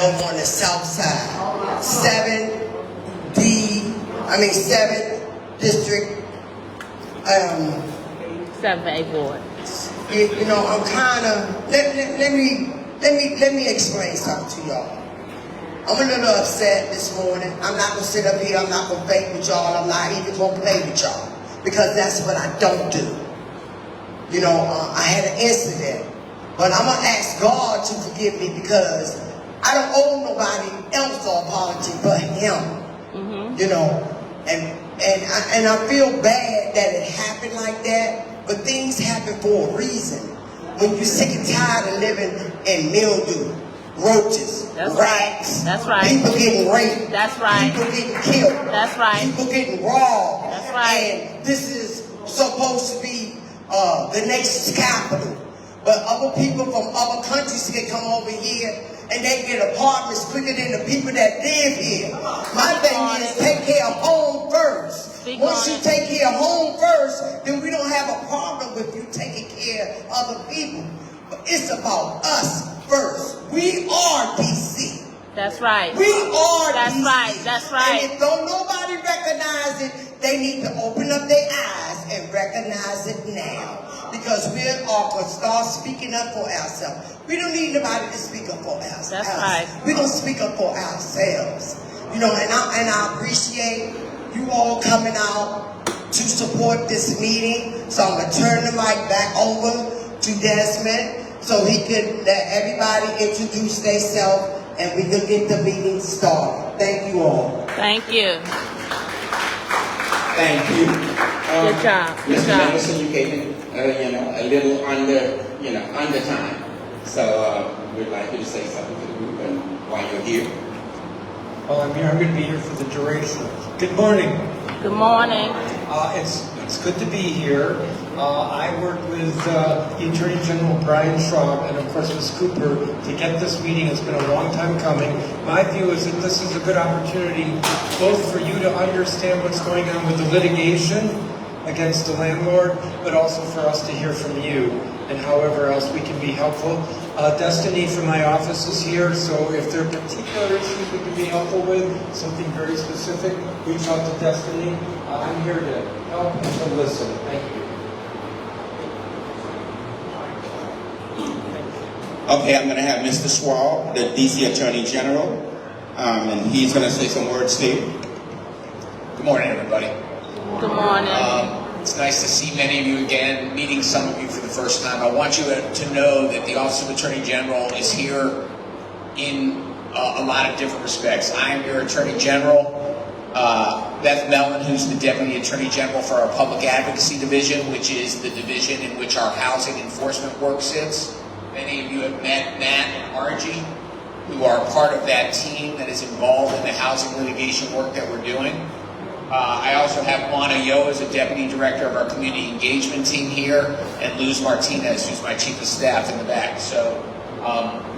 over on the south side. 7th District. 7A Ward. You know, I'm kind of, let me explain something to y'all. I'm a little upset this morning. I'm not going to sit up here. I'm not going to fake with y'all. I'm not even going to play with y'all. Because that's what I don't do. You know, I had an incident. But I'm going to ask God to forgive me because I don't owe nobody else an apology but him. Mm-hmm. You know, and I feel bad that it happened like that. But things happen for a reason. When you're sick and tired of living in mildew, roaches, rats. That's right. People getting raped. That's right. People getting killed. That's right. People getting robbed. That's right. And this is supposed to be the nation's capital. But other people from other countries can come over here and they get apartments quicker than the people that live here. My thing is take care of home first. Once you take care of home first, then we don't have a problem with you taking care of other people. But it's about us first. We are DC. That's right. We are That's DC. right. That's right. And if don't nobody recognize it, they need to open up their eyes and recognize it now. Because we are going to start speaking up for ourselves. We don't need nobody to speak up for ourselves. That's right. We're going to speak up for ourselves. You know, and I appreciate you all coming out to support this meeting. So I'm going to turn the mic back over to Desmond so he could let everybody introduce themselves and we can get the meeting started. Thank you all. Thank you. Thank you. Good job. Good Mr. job. Anderson, you came in, a little under time. So we'd like you to say something to the group and why you're here. Well, I'm going to be here for the duration. Good morning. Good morning. It's good to be here. I worked with the Attorney General Brian Schraub and of course Ms. Cooper to get this meeting. It's been a long time coming. My view is that this is a good opportunity both for you to understand what's going on with the litigation against the landlord, but also for us to hear from you and however else we can be helpful. Destiny from my office is here, so if there are particular issues we can be helpful with, something very specific, reach out to Destiny. I'm here to help and to listen. Thank you. Okay, I'm going to have Mr. Schwab, the DC Attorney General, and he's going to say some words to you. Good morning, everybody. Good morning. It's nice to see many of you again, meeting some of you for the first time. I want you to know that the Office of Attorney General is here in a lot of different respects. I am your Attorney General. Beth Mellon, who's the Deputy Attorney General for our Public Advocacy Division, which is the division in which our housing enforcement work sits. Many of you have met Matt and Archie, who are part of that team that is involved in the housing litigation work that we're doing. I also have Juana Yo as a Deputy Director of our Community Engagement team here, and Luz Martinez, who's my Chief of Staff in the back. So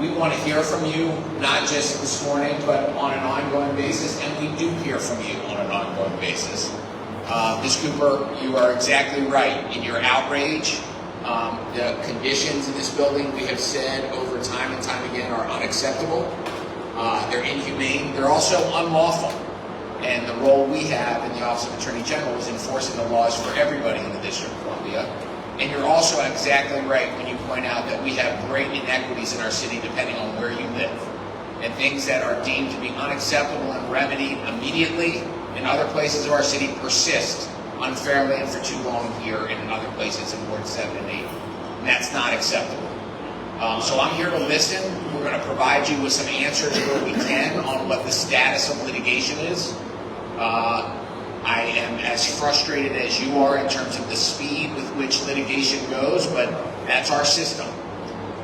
we want to hear from you, not just this morning, but on an ongoing basis, and we do hear from you on an ongoing basis. Ms. Cooper, you are exactly right in your outrage. The conditions in this building, we have said over time and time again, are unacceptable. They're inhumane. They're also unlawful. And the role we have in the Office of Attorney General is enforcing the laws for everybody in the District of Columbia. And you're also exactly right when you point out that we have great inequities in our city depending on where you live. And things that are deemed to be unacceptable and remedied immediately in other places of our city persist unfairly and for too long here and in other places in Ward 7 and 8. And that's not acceptable. So I'm here to listen. We're going to provide you with some answers where we can on what the status of litigation is. I am as frustrated as you are in terms of the speed with which litigation goes, but that's our system.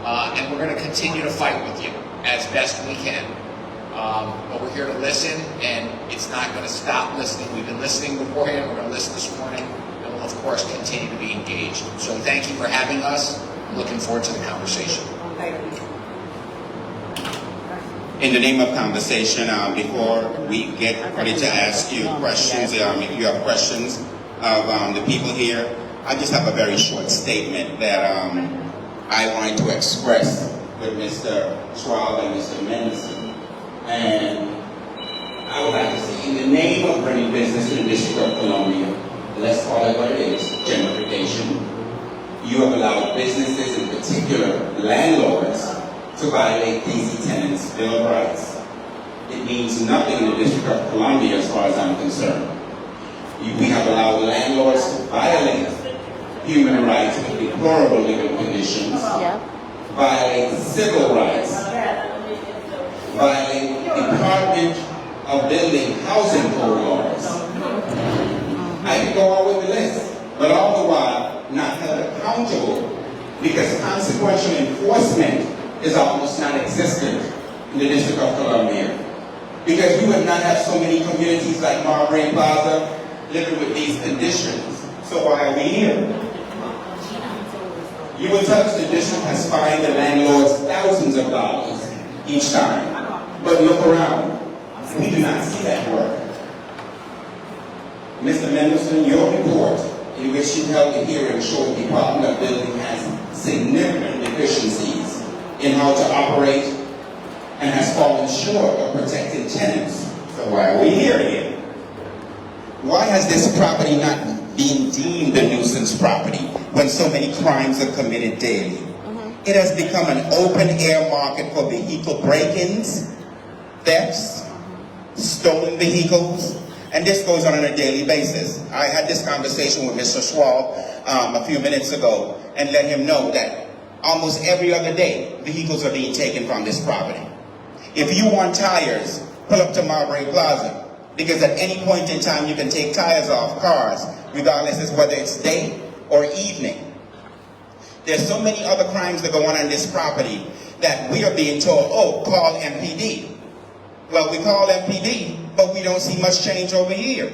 And we're going to continue to fight with you as best we can. But we're here to listen, and it's not going to stop listening. We've been listening beforehand. We're going to listen this morning, and we'll, of course, continue to be engaged. So thank you for having us. I'm looking forward to the conversation. In the name of conversation, before we get ready to ask you questions, if you have questions of the people here, I just have a very short statement that I wanted to express with Mr. Schwab and Mr. Mendelson. business in the District of Columbia. Let's call it what it is, gentrification. You have allowed businesses, in particular landlords, to violate easy tenants' Bill of Rights. It means nothing in the District of Columbia as far as I'm concerned. We have allowed landlords to violate human rights with deplorable living conditions, violate civil rights, violate Department of Building Housing Code laws. I can go on with the list, but all the while not held accountable because consequential enforcement is almost non-existent in the District of Columbia. Because we would not have so many communities like Marbury Plaza living with these conditions. So why are we here? You would tell us the district has fined the landlords thousands of dollars each time. But look around. We do not see that work. Mr. Mendelson, your report in which you held the hearing showed the Department of Building has significant deficiencies in how to operate and has fallen short of protecting tenants. So why are we here again? Why has this property not been deemed a nuisance property when so many crimes are committed daily? It has become an open-air market for vehicle break-ins, thefts, stolen vehicles, and this goes on a daily basis. I had this conversation with Mr. Schwab a few minutes ago and let him know that almost every other day, vehicles are being taken from this property. If you want tires, pull up to Marbury Plaza, because at any point in time you can take tires off cars, regardless of whether it's day or evening. There's so many other crimes that go on this property that we are being told, oh, call MPD. Well, we call MPD, but we don't see much change over here.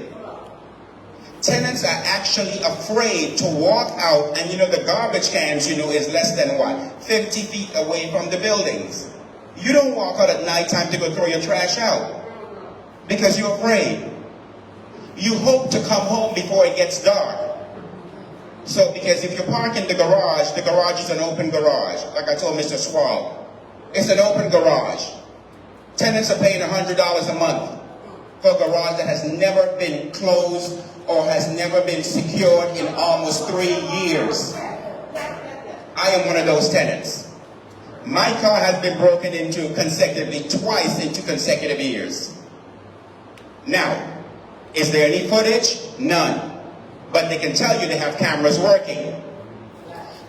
Tenants are actually afraid to walk out, and the garbage cans, is less than what? 50 feet away from the buildings. You don't walk out at nighttime to go throw your trash out because you're afraid. You hope to come home before it gets dark. So, because if you park in the garage is an open garage. Like I told Mr. Schwab, it's an open garage. Tenants are paying $100 a month for a garage that has never been closed or has never been secured in almost 3 years. I am one of those tenants. My car has been broken into consecutively twice in 2 consecutive years. Now, is there any footage? None. But they can tell you they have cameras working.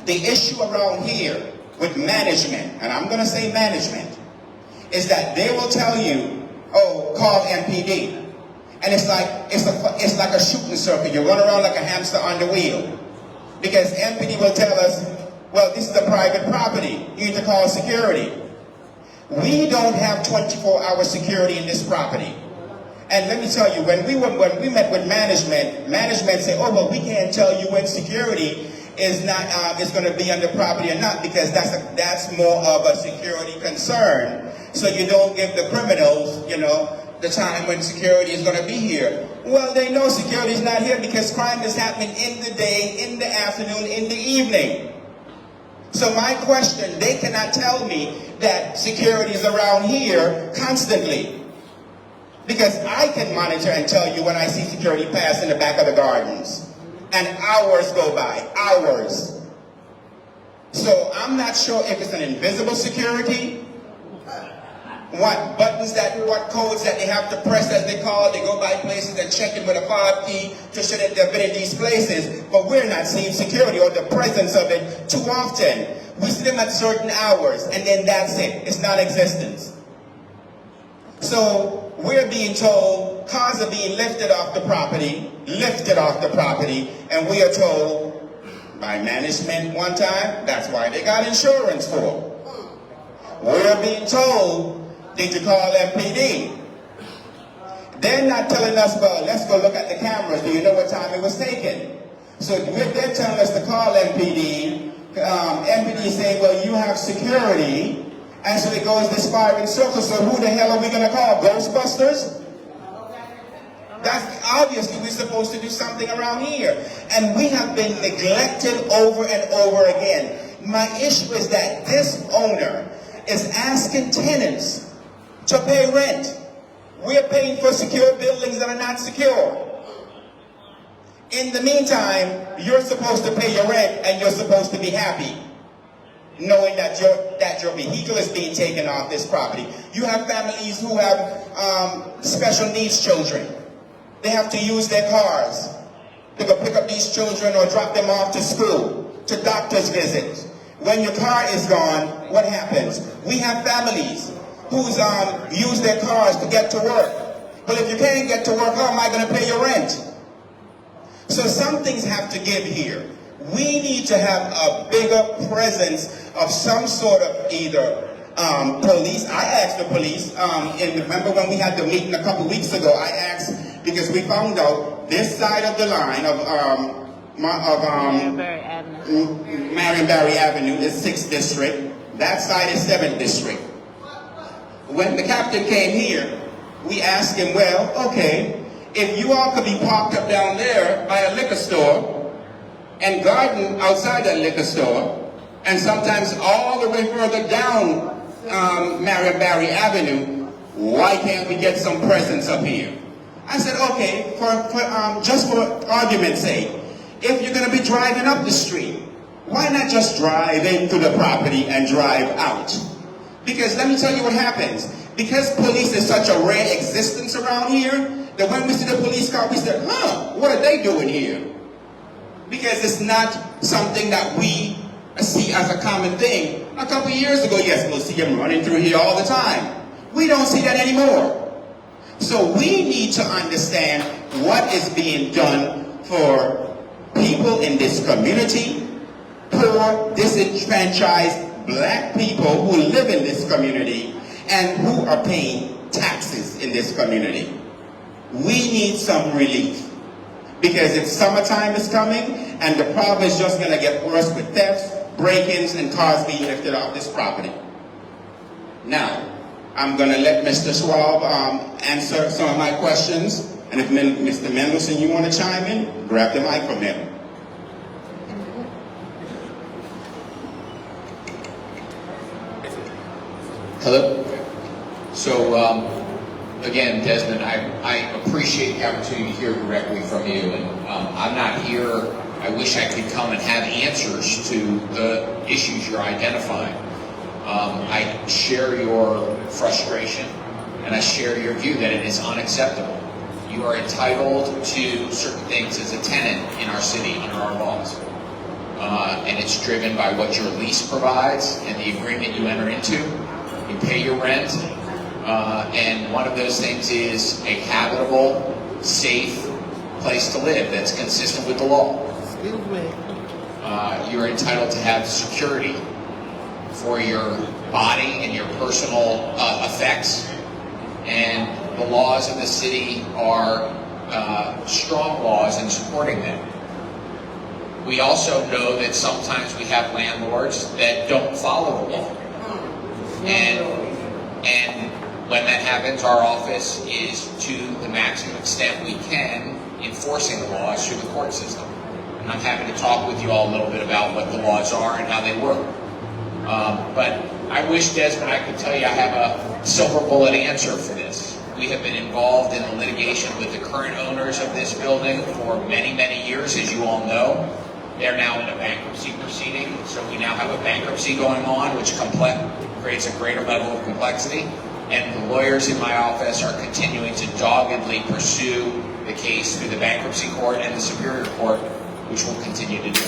The issue around here with management, and I'm going to say management, is that they will tell you, oh, call MPD. And it's like a shooting circuit. You run around like a hamster on the wheel. Because MPD will tell us, well, this is a private property. You need to call security. We don't have 24-hour security in this property. And let me tell you, when we met with management said, oh, well, we can't tell you when security is going to be on the property or not, because that's more of a security concern. So you don't give the criminals, the time when security is going to be here. Well, they know security is not here because crime is happening in the day, in the afternoon, in the evening. So my question, they cannot tell me that security is around here constantly. Because I can monitor and tell you when I see security pass in the back of the gardens. And hours go by, hours. So I'm not sure if it's an invisible security, what codes that they have to press as they call. They go by places and check it with a fob key to show that they've been in these places. But we're not seeing security or the presence of it too often. We see them at certain hours and then that's it. It's non-existent. So we're being told cars are being lifted off the property, and we are told by management one time, that's why they got insurance for. We're being told, did you call MPD? They're not telling us, well, let's go look at the cameras. Do you know what time it was taken? So they're telling us to call MPD. MPD is saying, well, you have security. And so it goes this spiral circle. So who the hell are we going to call? Ghostbusters? That's obviously we're supposed to do something around here. And we have been neglected over and over again. My issue is that this owner is asking tenants to pay rent. We're paying for secure buildings that are not secure. In the meantime, you're supposed to pay your rent and you're supposed to be happy, knowing that your vehicle is being taken off this property. You have families who have special needs children. They have to use their cars to go pick up these children or drop them off to school, to doctor's visits. When your car is gone, what happens? We have families who's use their cars to get to work. But if you can't get to work, how am I going to pay your rent? So some things have to give here. We need to have a bigger presence of some sort of either police. I asked the police, and remember when we had the meeting a couple weeks ago, I asked, because we found out this side of the line of Marion Barry Avenue is 6th District. That side is 7th District. When the captain came here, we asked him, well, okay, if you all could be parked up down there by a liquor store and garden outside that liquor store, and sometimes all the way further down Marion Barry Avenue, why can't we get some presence up here? I said, okay, just for argument's sake, if you're going to be driving up the street, why not just drive into the property and drive out? Because let me tell you what happens. Because police is such a rare existence around here, that when we see the police car, we say, what are they doing here? Because it's not something that we see as a common thing. A couple years ago, yes, we'll see them running through here all the time. We don't see that anymore. So we need to understand what is being done for people in this community, poor, disenfranchised black people who live in this community and who are paying taxes in this community. We need some relief. Because if summertime is coming and the problem is just going to get worse with thefts, break-ins, and cars being lifted off this property. Now, I'm going to let Mr. Schwab answer some of my questions. And if Mr. Mendelson, you want to chime in, grab the mic from him. Hello. So, again, Desmond, I appreciate the opportunity to hear directly from you. And I'm not here. I wish I could come and have answers to the issues you're identifying. I share your frustration, and I share your view that it is unacceptable. You are entitled to certain things as a tenant in our city under our laws. And it's driven by what your lease provides and the agreement you enter into. You pay your rent, and one of those things is a habitable, safe place to live that's consistent with the law. You're entitled to have security for your body and your personal effects, and the laws of the city are strong laws in supporting them. We also know that sometimes we have landlords that don't follow the law. And when that happens, our office is, to the maximum extent we can, enforcing the laws through the court system. And I'm happy to talk with you all a little bit about what the laws are and how they work. But I wish, Desmond, I could tell you I have a silver bullet answer for this. We have been involved in the litigation with the current owners of this building for many, many years, as you all know. They're now in a bankruptcy proceeding, so we now have a bankruptcy going on, which creates a greater level of complexity. And the lawyers in my office are continuing to doggedly pursue the case through the bankruptcy court and the Superior Court, which we'll continue to do.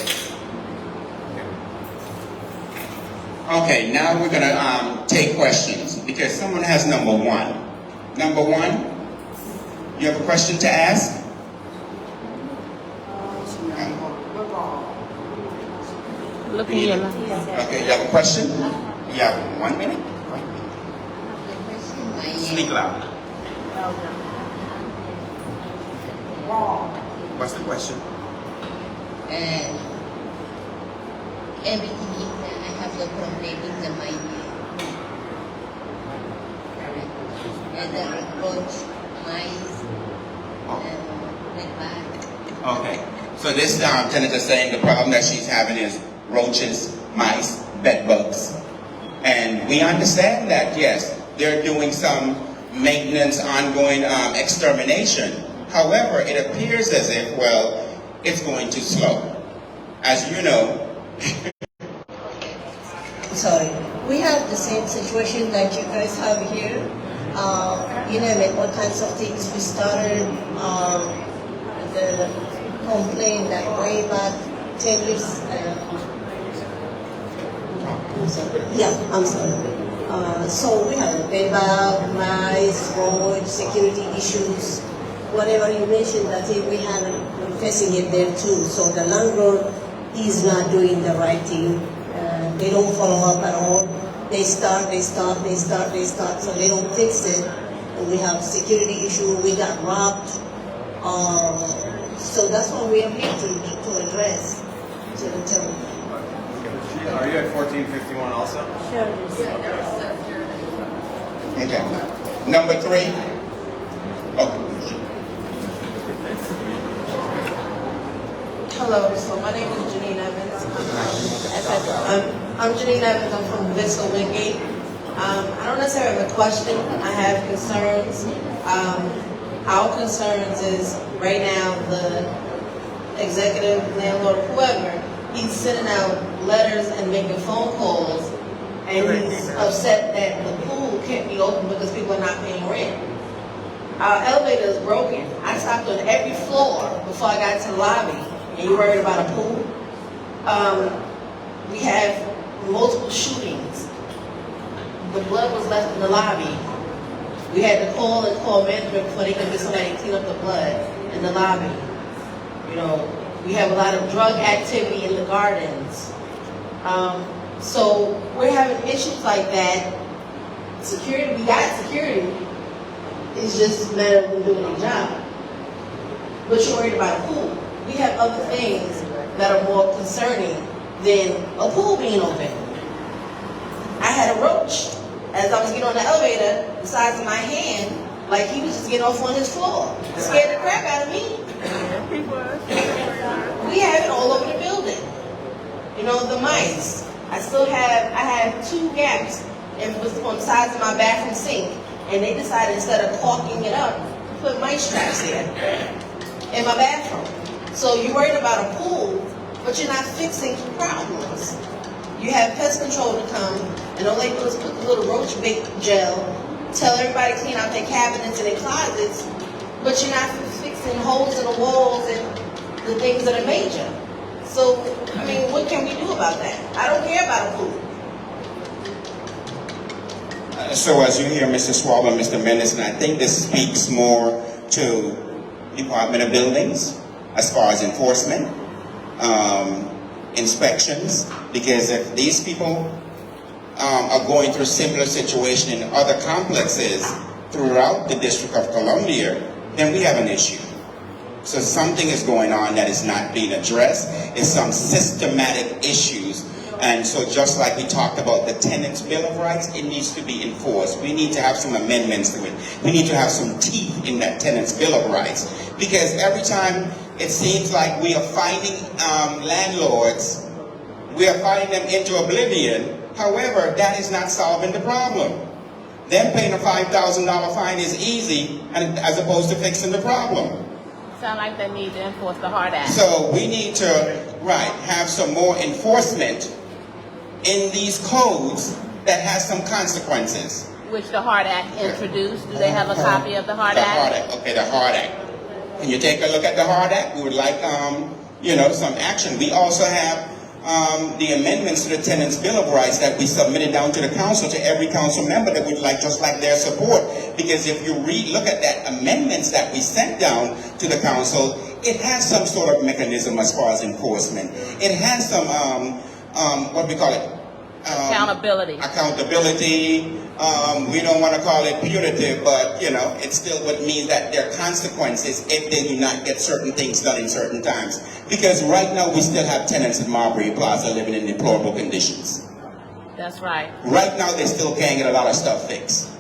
Okay, now we're going to take questions, because someone has number one. Number one, you have a question to ask? Look at your line. Okay, you have a question? You have 1 minute? Speak loud. What's the question? Everything is I have the problem in my and the roach, mice, and bad. Okay, so this tenant is saying the problem that she's having is roaches, mice, bed bugs. And we understand that, yes, they're doing some maintenance, ongoing extermination. However, it appears as if, well, it's going to slow. As you know, Sorry. We have the same situation that you guys have here. You know, all kinds of things. We started the complaint that way back 10 years. I'm sorry. Yeah, I'm sorry. So we have payback, mice, road, security issues, whatever you mentioned, that we have facing it there too. So the landlord is not doing the right thing. They don't follow up at all. They start, so they don't fix it. And we have security issue, we got robbed. So that's what we are here to address, to tell you. Are you at 1451 also? okay. Number 3. Oh, Hello, so my name is Janine Evans. I'm Janine Evans, I'm from Vista Wingate. I don't necessarily have a question, I have concerns. Our concerns is right now the executive landlord, whoever, he's sending out letters and making phone calls, and he's upset that the pool can't be open because people are not paying rent. Our elevator is broken. I stopped on every floor before I got to the lobby, and you're worried about a pool? We have multiple shootings. The blood was left in the lobby. We had to call management before they could get somebody to clean up the blood in the lobby. You know, we have a lot of drug activity in the gardens. So we're having issues like that. Security, we got security. It's just a matter of them doing their job. But you're worried about a pool. We have other things that are more concerning than a pool being open. I had a roach as I was getting on the elevator the size of my hand, like he was just getting off on his floor. It scared the crap out of me. We have it all over the building. You know, the mice. I have 2 gaps on the sides of my bathroom sink, and they decided instead of caulking it up, put mice traps there in my bathroom. So you're worried about a pool, but you're not fixing problems. You have pest control to come, and all they do is put the little roach bait gel, tell everybody to clean out their cabinets and their closets, but you're not fixing holes in the walls and the things that are major. So, I mean, what can we do about that? I don't care about a pool. So as you hear Mr. Swab and Mr. Mendelson, I think this speaks more to Department of Buildings as far as enforcement, inspections, because if these people are going through similar situation in other complexes throughout the District of Columbia, then we have an issue. So something is going on that is not being addressed. It's some systematic issues. And so just like we talked about the Tenants' Bill of Rights, it needs to be enforced. We need to have some amendments to it. We need to have some teeth in that Tenants' Bill of Rights. Because every time it seems like we are finding landlords, we are finding them into oblivion. However, that is not solving the problem. Them paying a $5,000 fine is easy as opposed to fixing the problem. Sound like they need to enforce the HART Act. So we need to, have some more enforcement in these codes that has some consequences. Which the HART Act introduced. Do they have a copy of the HART Act? The HART Act, okay, the HART Act. Can you take a look at the HART Act? We would like, some action. We also have the amendments to the Tenants' Bill of Rights that we submitted down to the council, to every council member that would like, just like their support. Because if you look at that amendments that we sent down to the council, it has some sort of mechanism as far as enforcement. It has some, what we call it? Accountability. Accountability. We don't want to call it punitive, but it still would mean that there are consequences if they do not get certain things done in certain times. Because right now we still have tenants in Marbury Plaza living in deplorable conditions. That's right. Right now they still can't get a lot of stuff fixed.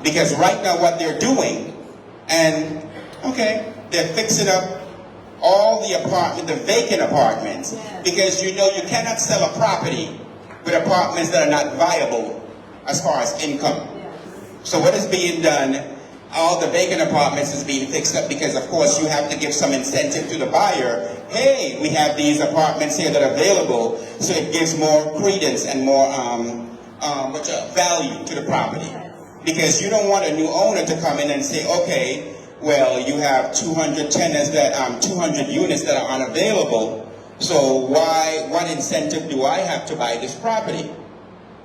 Because right now what they're doing, they're fixing up all the vacant apartments. Because you cannot sell a property with apartments that are not viable as far as income. So what is being done, all the vacant apartments is being fixed up because, of course, you have to give some incentive to the buyer. Hey, we have these apartments here that are available, so it gives more credence and more value to the property. Because you don't want a new owner to come in and say, okay, well, you have 200 tenants that 200 units that are unavailable. So what incentive do I have to buy this property?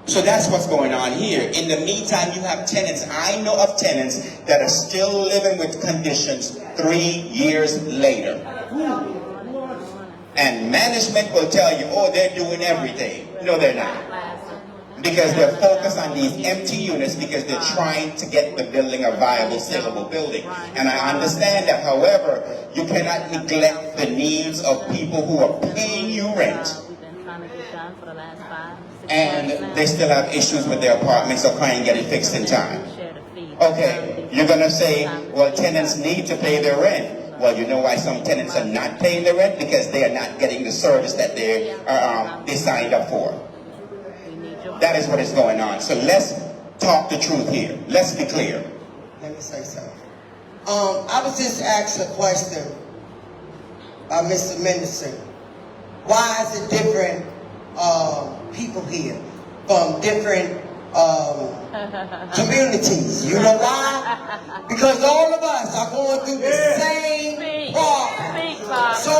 So that's what's going on here. In the meantime, you have tenants. I know of tenants that are still living with conditions 3 years later. And management will tell you, oh, they're doing everything. No, they're not. Because they're focused on these empty units because they're trying to get the building a viable, saleable building. And I understand that. However, you cannot neglect the needs of people who are paying you rent. And they still have issues with their apartments or can't get it fixed in time. Okay, you're going to say, well, tenants need to pay their rent. Well, you know why some tenants are not paying their rent? Because they are not getting the service that they signed up for. That is what is going on. So let's talk the truth here. Let's be clear. Let me say something. I was just asked a question by Mr. Mendelson. Why is it different people here from different communities? You know why? Because all of us are going through the same problem. So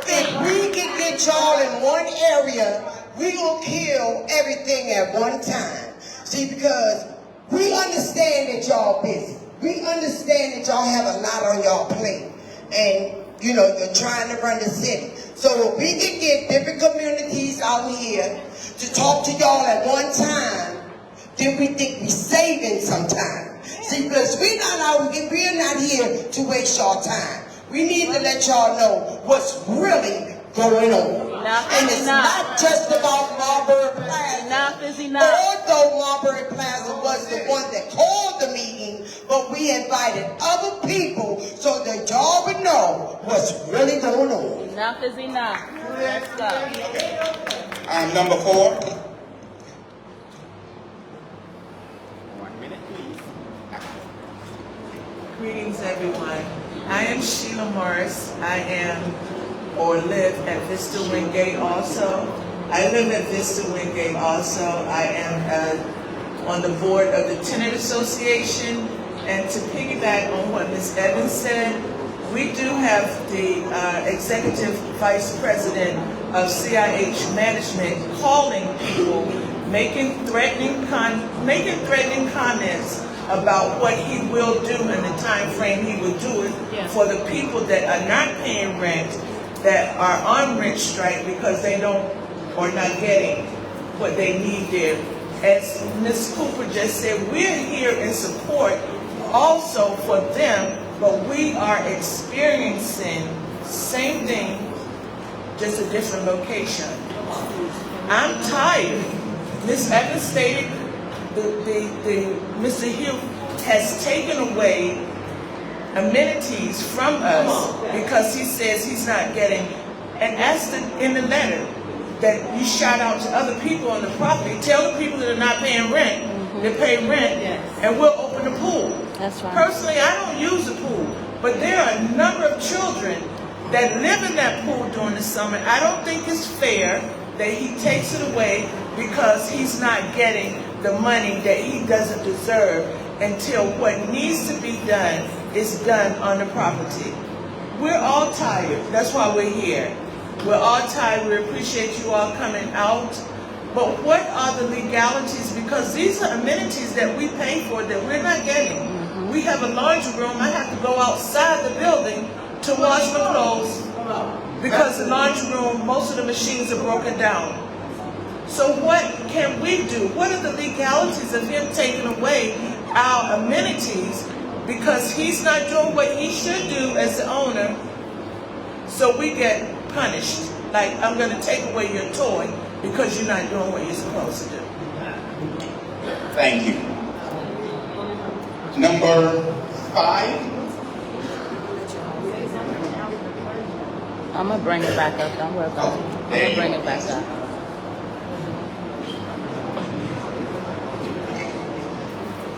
if we can get y'all in one area, we gonna kill everything at one time. See, because we understand that y'all busy. We understand that y'all have a lot on y'all plate. And, you know, you're trying to run the city. So if we can get different communities out here to talk to y'all at one time, then we think we're saving some time. See, because we're not here to waste y'all time. We need to let y'all know what's really going on. And it's not just about Marbury Plaza. Enough is enough. Although Marbury Plaza was the one that called the meeting, but we invited other people so that y'all would know what's really going on. Enough is enough. Let's go. Number 4. 1 minute, please. Greetings, everyone. I am Sheila Morris. I am or live at Vista Wingate also. I live at Vista Wingate also. I am on the board of the Tenant Association. And to piggyback on what Ms. Evans said, we do have the Executive Vice President of CIH Management calling people, making threatening comments about what he will do in the time frame he will do it for the people that are not paying rent, that are on rent strike because they don't or not getting what they need there. As Ms. Cooper just said, we're here in support also for them, but we are experiencing same thing, just a different location. I'm tired. Ms. Evans stated Mr. Hugh has taken away amenities from us because he says he's not getting, and asked in the letter that you shout out to other people on the property, tell the people that are not paying rent, they pay rent, and we'll open the pool. That's right. Personally, I don't use the pool, but there are a number of children that live in that pool during the summer. I don't think it's fair that he takes it away because he's not getting the money that he doesn't deserve until what needs to be done is done on the property. We're all tired. That's why we're here. We're all tired. We appreciate you all coming out. But what are the legalities? Because these are amenities that we pay for that we're not getting. We have a laundry room. I have to go outside the building to wash my clothes because the laundry room, most of the machines are broken down. So what can we do? What are the legalities of him taking away our amenities because he's not doing what he should do as the owner, so we get punished? Like, I'm going to take away your toy because you're not doing what you're supposed to do. Thank you. Number 5. I'm going to bring it back up. Don't worry about it. I'm going to bring it back up.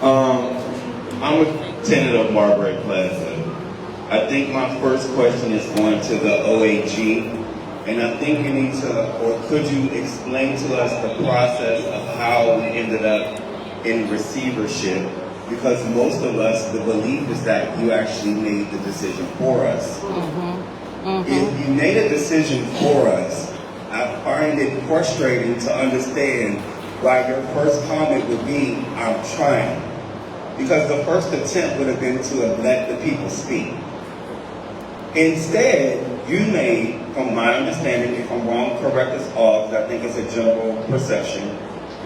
I'm I'm a tenant of Marbury Plaza. I think my first question is going to the OAG, and I think you need to, or could you explain to us the process of how we ended up in receivership? Because most of us, the belief is that you actually made the decision for us. If you made a decision for us, I find it frustrating to understand why your first comment would be, I'm trying. Because the first attempt would have been to have let the people speak. Instead, you made, from my understanding, if I'm wrong, correct us all, because I think it's a general perception,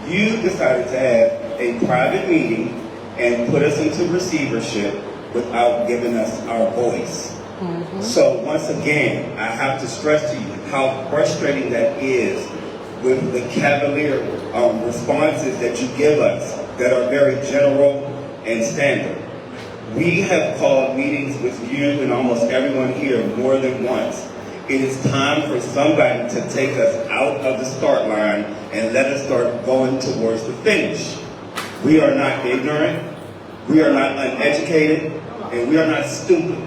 you decided to have a private meeting and put us into receivership without giving us our voice. So once again, I have to stress to you how frustrating that is with the cavalier responses that you give us that are very general and standard. We have called meetings with you and almost everyone here more than once. It is time for somebody to take us out of the start line and let us start going towards the finish. We are not ignorant, we are not uneducated, and we are not stupid.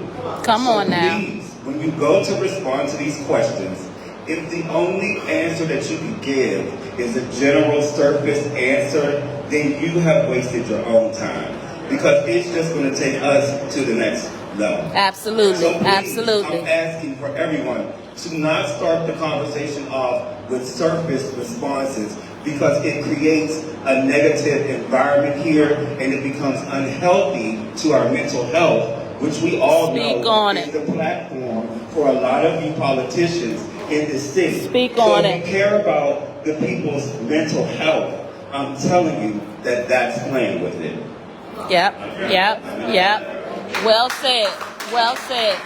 Come on now. Please, when you go to respond to these questions, if the only answer that you can give is a general surface answer, then you have wasted your own time. Because it's just going to take us to the next level. Absolutely, So please, absolutely. I'm asking for everyone to not start the conversation off with surface responses, because it creates a negative environment here and it becomes unhealthy to our mental health, which we all know is the platform for a lot of you politicians in this city. Speak on it. So we care about the people's mental health. I'm telling you that that's playing with it. Yep. Well said. Well said.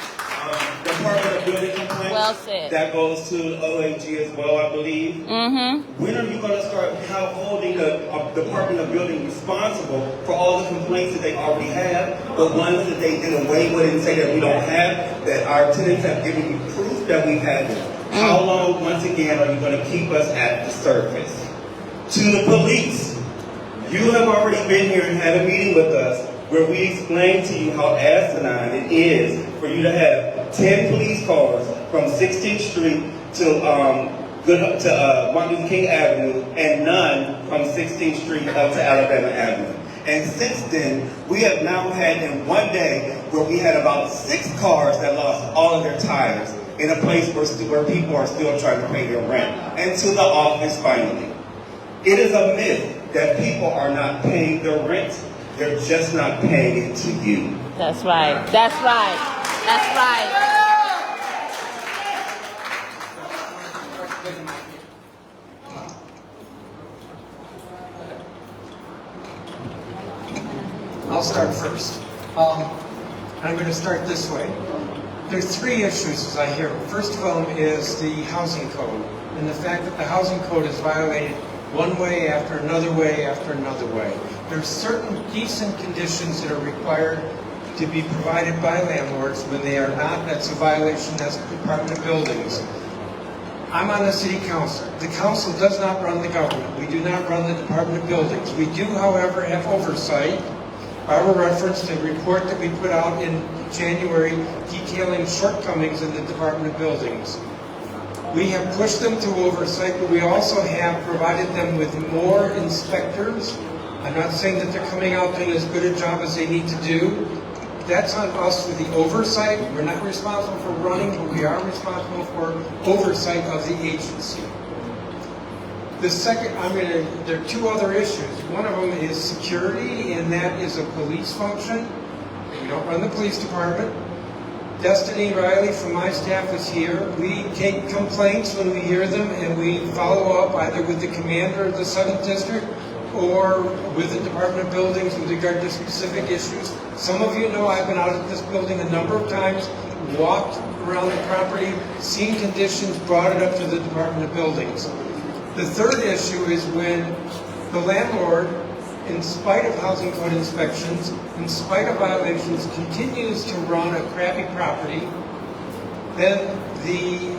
Department of Building Complaints. Well said. That goes to OAG as well, I believe. When are you going to start holding the Department of Building responsible for all the complaints that they already have, the ones that they did away with and say that we don't have, that our tenants have given you proof that we have it? How long, once again, are you going to keep us at the surface? To the police, you have already been here and had a meeting with us where we explained to you how asinine it is for you to have 10 police cars from 16th Street to Martin Luther King Avenue and none from 16th Street up to Alabama Avenue. And since then, we have now had in one day where we had about 6 cars that lost all of their tires in a place where people are still trying to pay their rent. And to the office finally. It is a myth that people are not paying their rent. They're just not paying it to you. That's right. That's right. That's right. I'll start first. I'm going to start this way. There's 3 issues as I hear them. First of them is the housing code and the fact that the housing code is violated one way after another way after another way. There's certain decent conditions that are required to be provided by landlords. When they are not, that's a violation. That's the Department of Buildings. I'm on the city council. The council does not run the government. We do not run the Department of Buildings. We do, however, have oversight. I will reference the report that we put out in January detailing shortcomings in the Department of Buildings. We have pushed them to oversight, but we also have provided them with more inspectors. I'm not saying that they're coming out doing as good a job as they need to do. That's on us with the oversight. We're not responsible for running, but we are responsible for oversight of the agency. The second, there are 2 other issues. One of them is security, and that is a police function. We don't run the police department. Destiny Riley from my staff is here. We take complaints when we hear them, and we follow up either with the commander of the 7th District or with the Department of Buildings with regard to specific issues. Some of you know I've been out at this building a number of times, walked around the property, seen conditions, brought it up to the Department of Buildings. The third issue is when the landlord, in spite of housing code inspections, in spite of violations, continues to run a crappy property, then the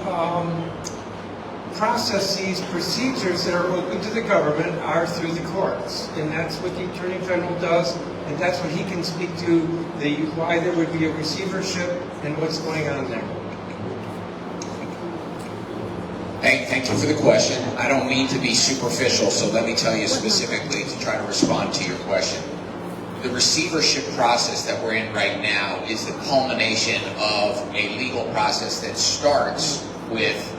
processes, procedures that are open to the government are through the courts. And that's what the Attorney General does and that's what he can speak to, why there would be a receivership and what's going on there. Thank you for the question. I don't mean to be superficial, so let me tell you specifically to try to respond to your question. The receivership process that we're in right now is the culmination of a legal process that starts with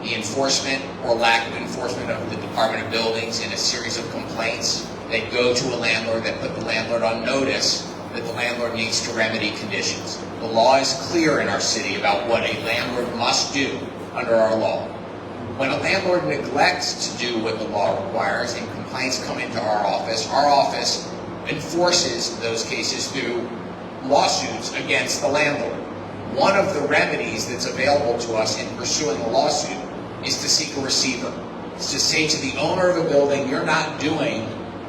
the enforcement or lack of enforcement of the Department of Buildings in a series of complaints that go to a landlord, that put the landlord on notice that the landlord needs to remedy conditions. The law is clear in our city about what a landlord must do under our law. When a landlord neglects to do what the law requires and complaints come into our office enforces those cases through lawsuits against the landlord. One of the remedies that's available to us in pursuing a lawsuit is to seek a receiver. It's to say to the owner of a building, you're not doing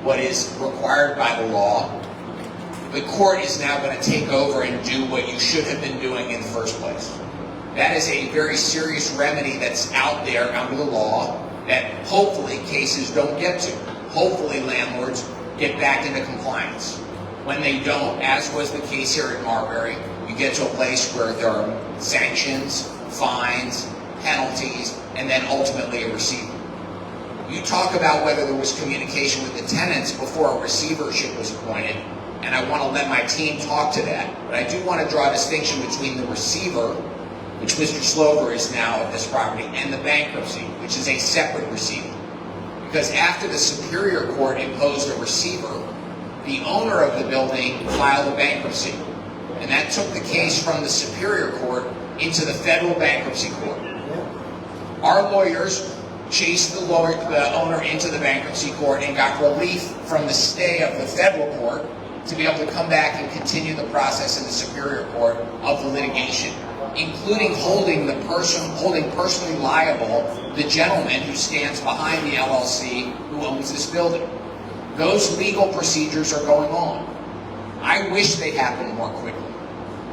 what is required by the law. The court is now going to take over and do what you should have been doing in the first place. That is a very serious remedy that's out there under the law that hopefully cases don't get to. Hopefully landlords get back into compliance. When they don't, as was the case here at Marbury, you get to a place where there are sanctions, fines, penalties, and then ultimately a receiver. You talk about whether there was communication with the tenants before a receivership was appointed, and I want to let my team talk to that. But I do want to draw a distinction between the receiver, which Mr. Slover is now of this property, and the bankruptcy, which is a separate receiver. Because after the Superior Court imposed a receiver, the owner of the building filed a bankruptcy. And that took the case from the Superior Court into the federal bankruptcy court. Our lawyers chased the owner into the bankruptcy court and got relief from the stay of the federal court to be able to come back and continue the process in the Superior Court of the litigation, including holding personally liable the gentleman who stands behind the LLC who owns this building. Those legal procedures are going on. I wish they happened more quickly.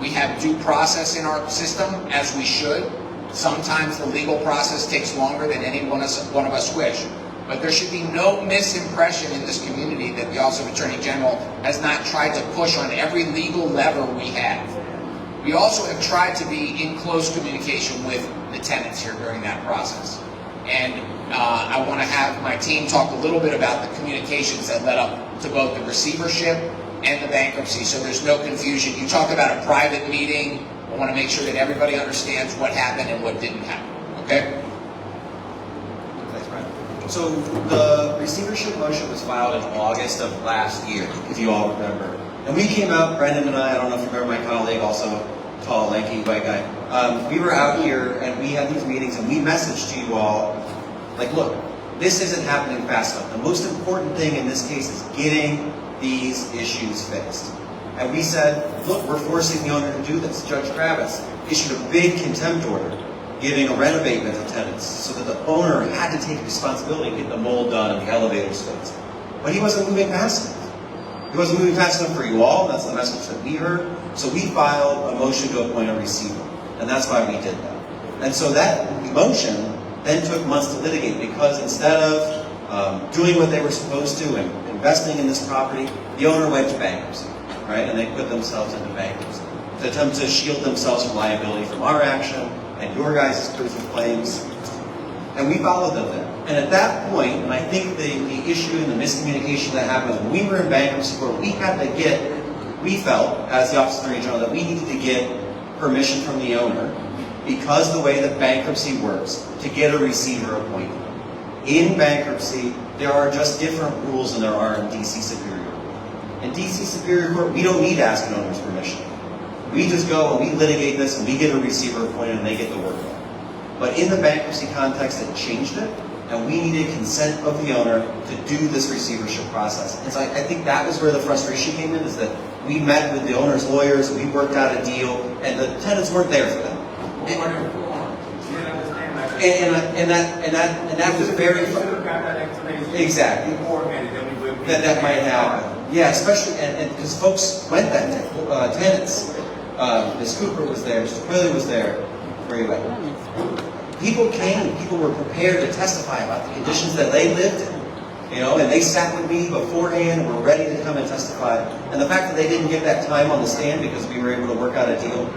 We have due process in our system, as we should. Sometimes the legal process takes longer than any one of us wish. But there should be no misimpression in this community that the Office of Attorney General has not tried to push on every legal lever we have. We also have tried to be in close communication with the tenants here during that process. And I want to have my team talk a little bit about the communications that led up to both the receivership and the bankruptcy, so there's no confusion. You talk about a private meeting. I want to make sure that everybody understands what happened and what didn't happen. Okay? Thanks, Brian. So the receivership motion was filed in August of last year, if you all remember. And we came out, Brendan and I don't know if you remember my colleague, also tall, lanky, white guy. We were out here and we had these meetings and we messaged to you all, like, look, this isn't happening fast enough. The most important thing in this case is getting these issues fixed. And we said, look, we're forcing the owner to do this. Judge Travis issued a big contempt order giving a rent abatement to tenants so that the owner had to take responsibility and get the mold done and the elevators fixed. But he wasn't moving fast enough. He wasn't moving fast enough for you all. That's the message that we heard. So we filed a motion to appoint a receiver. And that's why we did that. And so that motion then took months to litigate because instead of doing what they were supposed to and investing in this property, the owner went to bankruptcy, right? And they put themselves into bankruptcy to attempt to shield themselves from liability from our action and your guys' proof of claims. And we followed them there. And at that point, and I think the issue and the miscommunication that happened when we were in bankruptcy court, we felt, as the Office of Attorney General, that we needed to get permission from the owner because the way that bankruptcy works, to get a receiver appointed. In bankruptcy, there are just different rules than there are in DC Superior Court. In DC Superior Court, we don't need to ask an owner's permission. We just go and we litigate this and we get a receiver appointed and they get the work done. But in the bankruptcy context, it changed it, and we needed consent of the owner to do this receivership process. And so I think that was where the frustration came in, is that we met with the owner's lawyers, we worked out a deal, and the tenants weren't there for them. And that was very exactly that might happen. Yeah, especially and because folks went that day. Tenants, Ms. Cooper was there, Mr. Quilly was there. Where you at? People came. People were prepared to testify about the conditions that they lived in. You know, and they sat with me beforehand and were ready to come and testify. And the fact that they didn't give that time on the stand because we were able to work out a deal,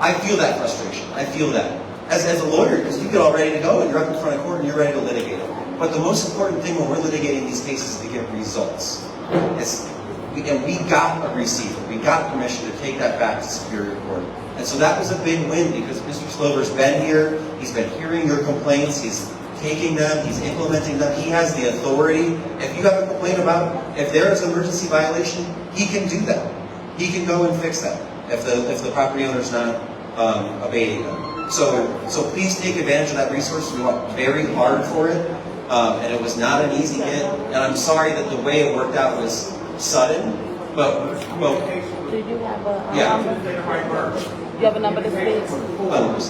I feel that frustration. I feel that. As a lawyer, because you get all ready to go and you're up in front of court and you're ready to litigate them. But the most important thing when we're litigating these cases is to get results. And we got a receiver. We got permission to take that back to Superior Court. And so that was a big win because Mr. Slover's been here. He's been hearing your complaints. He's taking them. He's implementing them. He has the authority. If you have a complaint about if there is an emergency violation, he can do that. He can go and fix that if the property owner's not abating them. So please take advantage of that resource. We worked very hard for it. And it was not an easy get. And I'm sorry that the way it worked out was sudden. But, well, Do you have a yeah. number? You have a number to speak?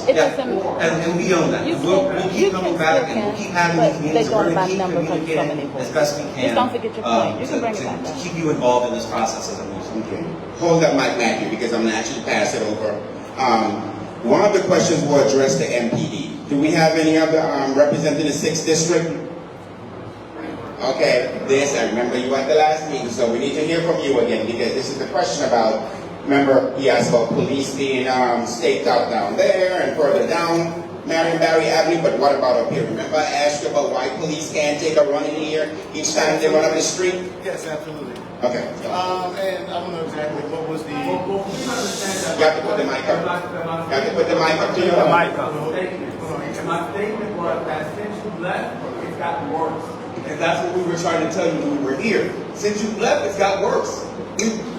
Yeah. And we own that. We'll keep coming back and we'll keep having these meetings. We're going to keep communicating as best we can. Just don't forget your point. You can bring it back to up. keep you involved in this process as a moves. Okay. Hold up, Mike Matthew, because I'm going to actually pass it over. One of the questions will address the MPD. Do we have any other representing the 6th District? Okay, I remember you at the last meeting, so we need to hear from you again, because this is the question about, remember, he asked about police being staked out down there and further down Marion Barry Avenue, but what about up here? Remember I asked you about why police can't take a run in here each time they run up the street? Yes, absolutely. Okay. And I don't know exactly what was the... You have to put the mic up. You have to put the mic up to you. The mic up. And my statement was that since you left, it's gotten worse. And that's what we were trying to tell you when we were here. Since you left, it's got worse.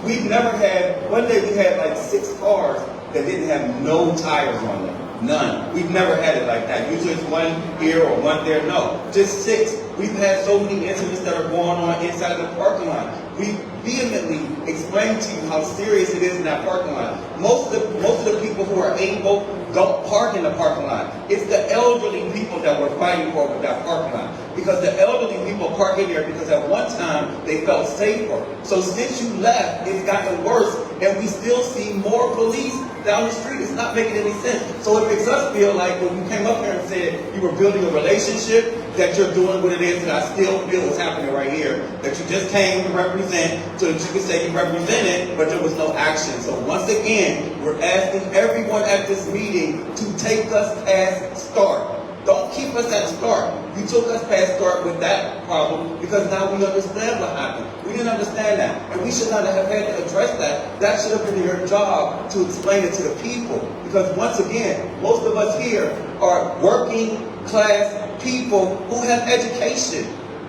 We've never had, one day we had like 6 cars that didn't have no tires on them. None. We've never had it like that. Usually it's one here or one there. No, just 6. We've had so many incidents that are going on inside the parking lot. We vehemently explained to you how serious it is in that parking lot. Most of the people who are able don't park in the parking lot. It's the elderly people that we're fighting for with that parking lot. Because the elderly people park in there because at one time they felt safer. So since you left, it's gotten worse, and we still see more police down the street. It's not making any sense. So it makes us feel like when you came up here and said you were building a relationship, that you're doing what it is that I still feel is happening right here. That you just came to represent so that you could say you represented, but there was no action. So once again, we're asking everyone at this meeting to take us past start. Don't keep us at start. You took us past start with that problem because now we understand what happened. We didn't understand that. And we should not have had to address that. That should have been your job to explain it to the people. Because once again, most of us here are working class people who have education.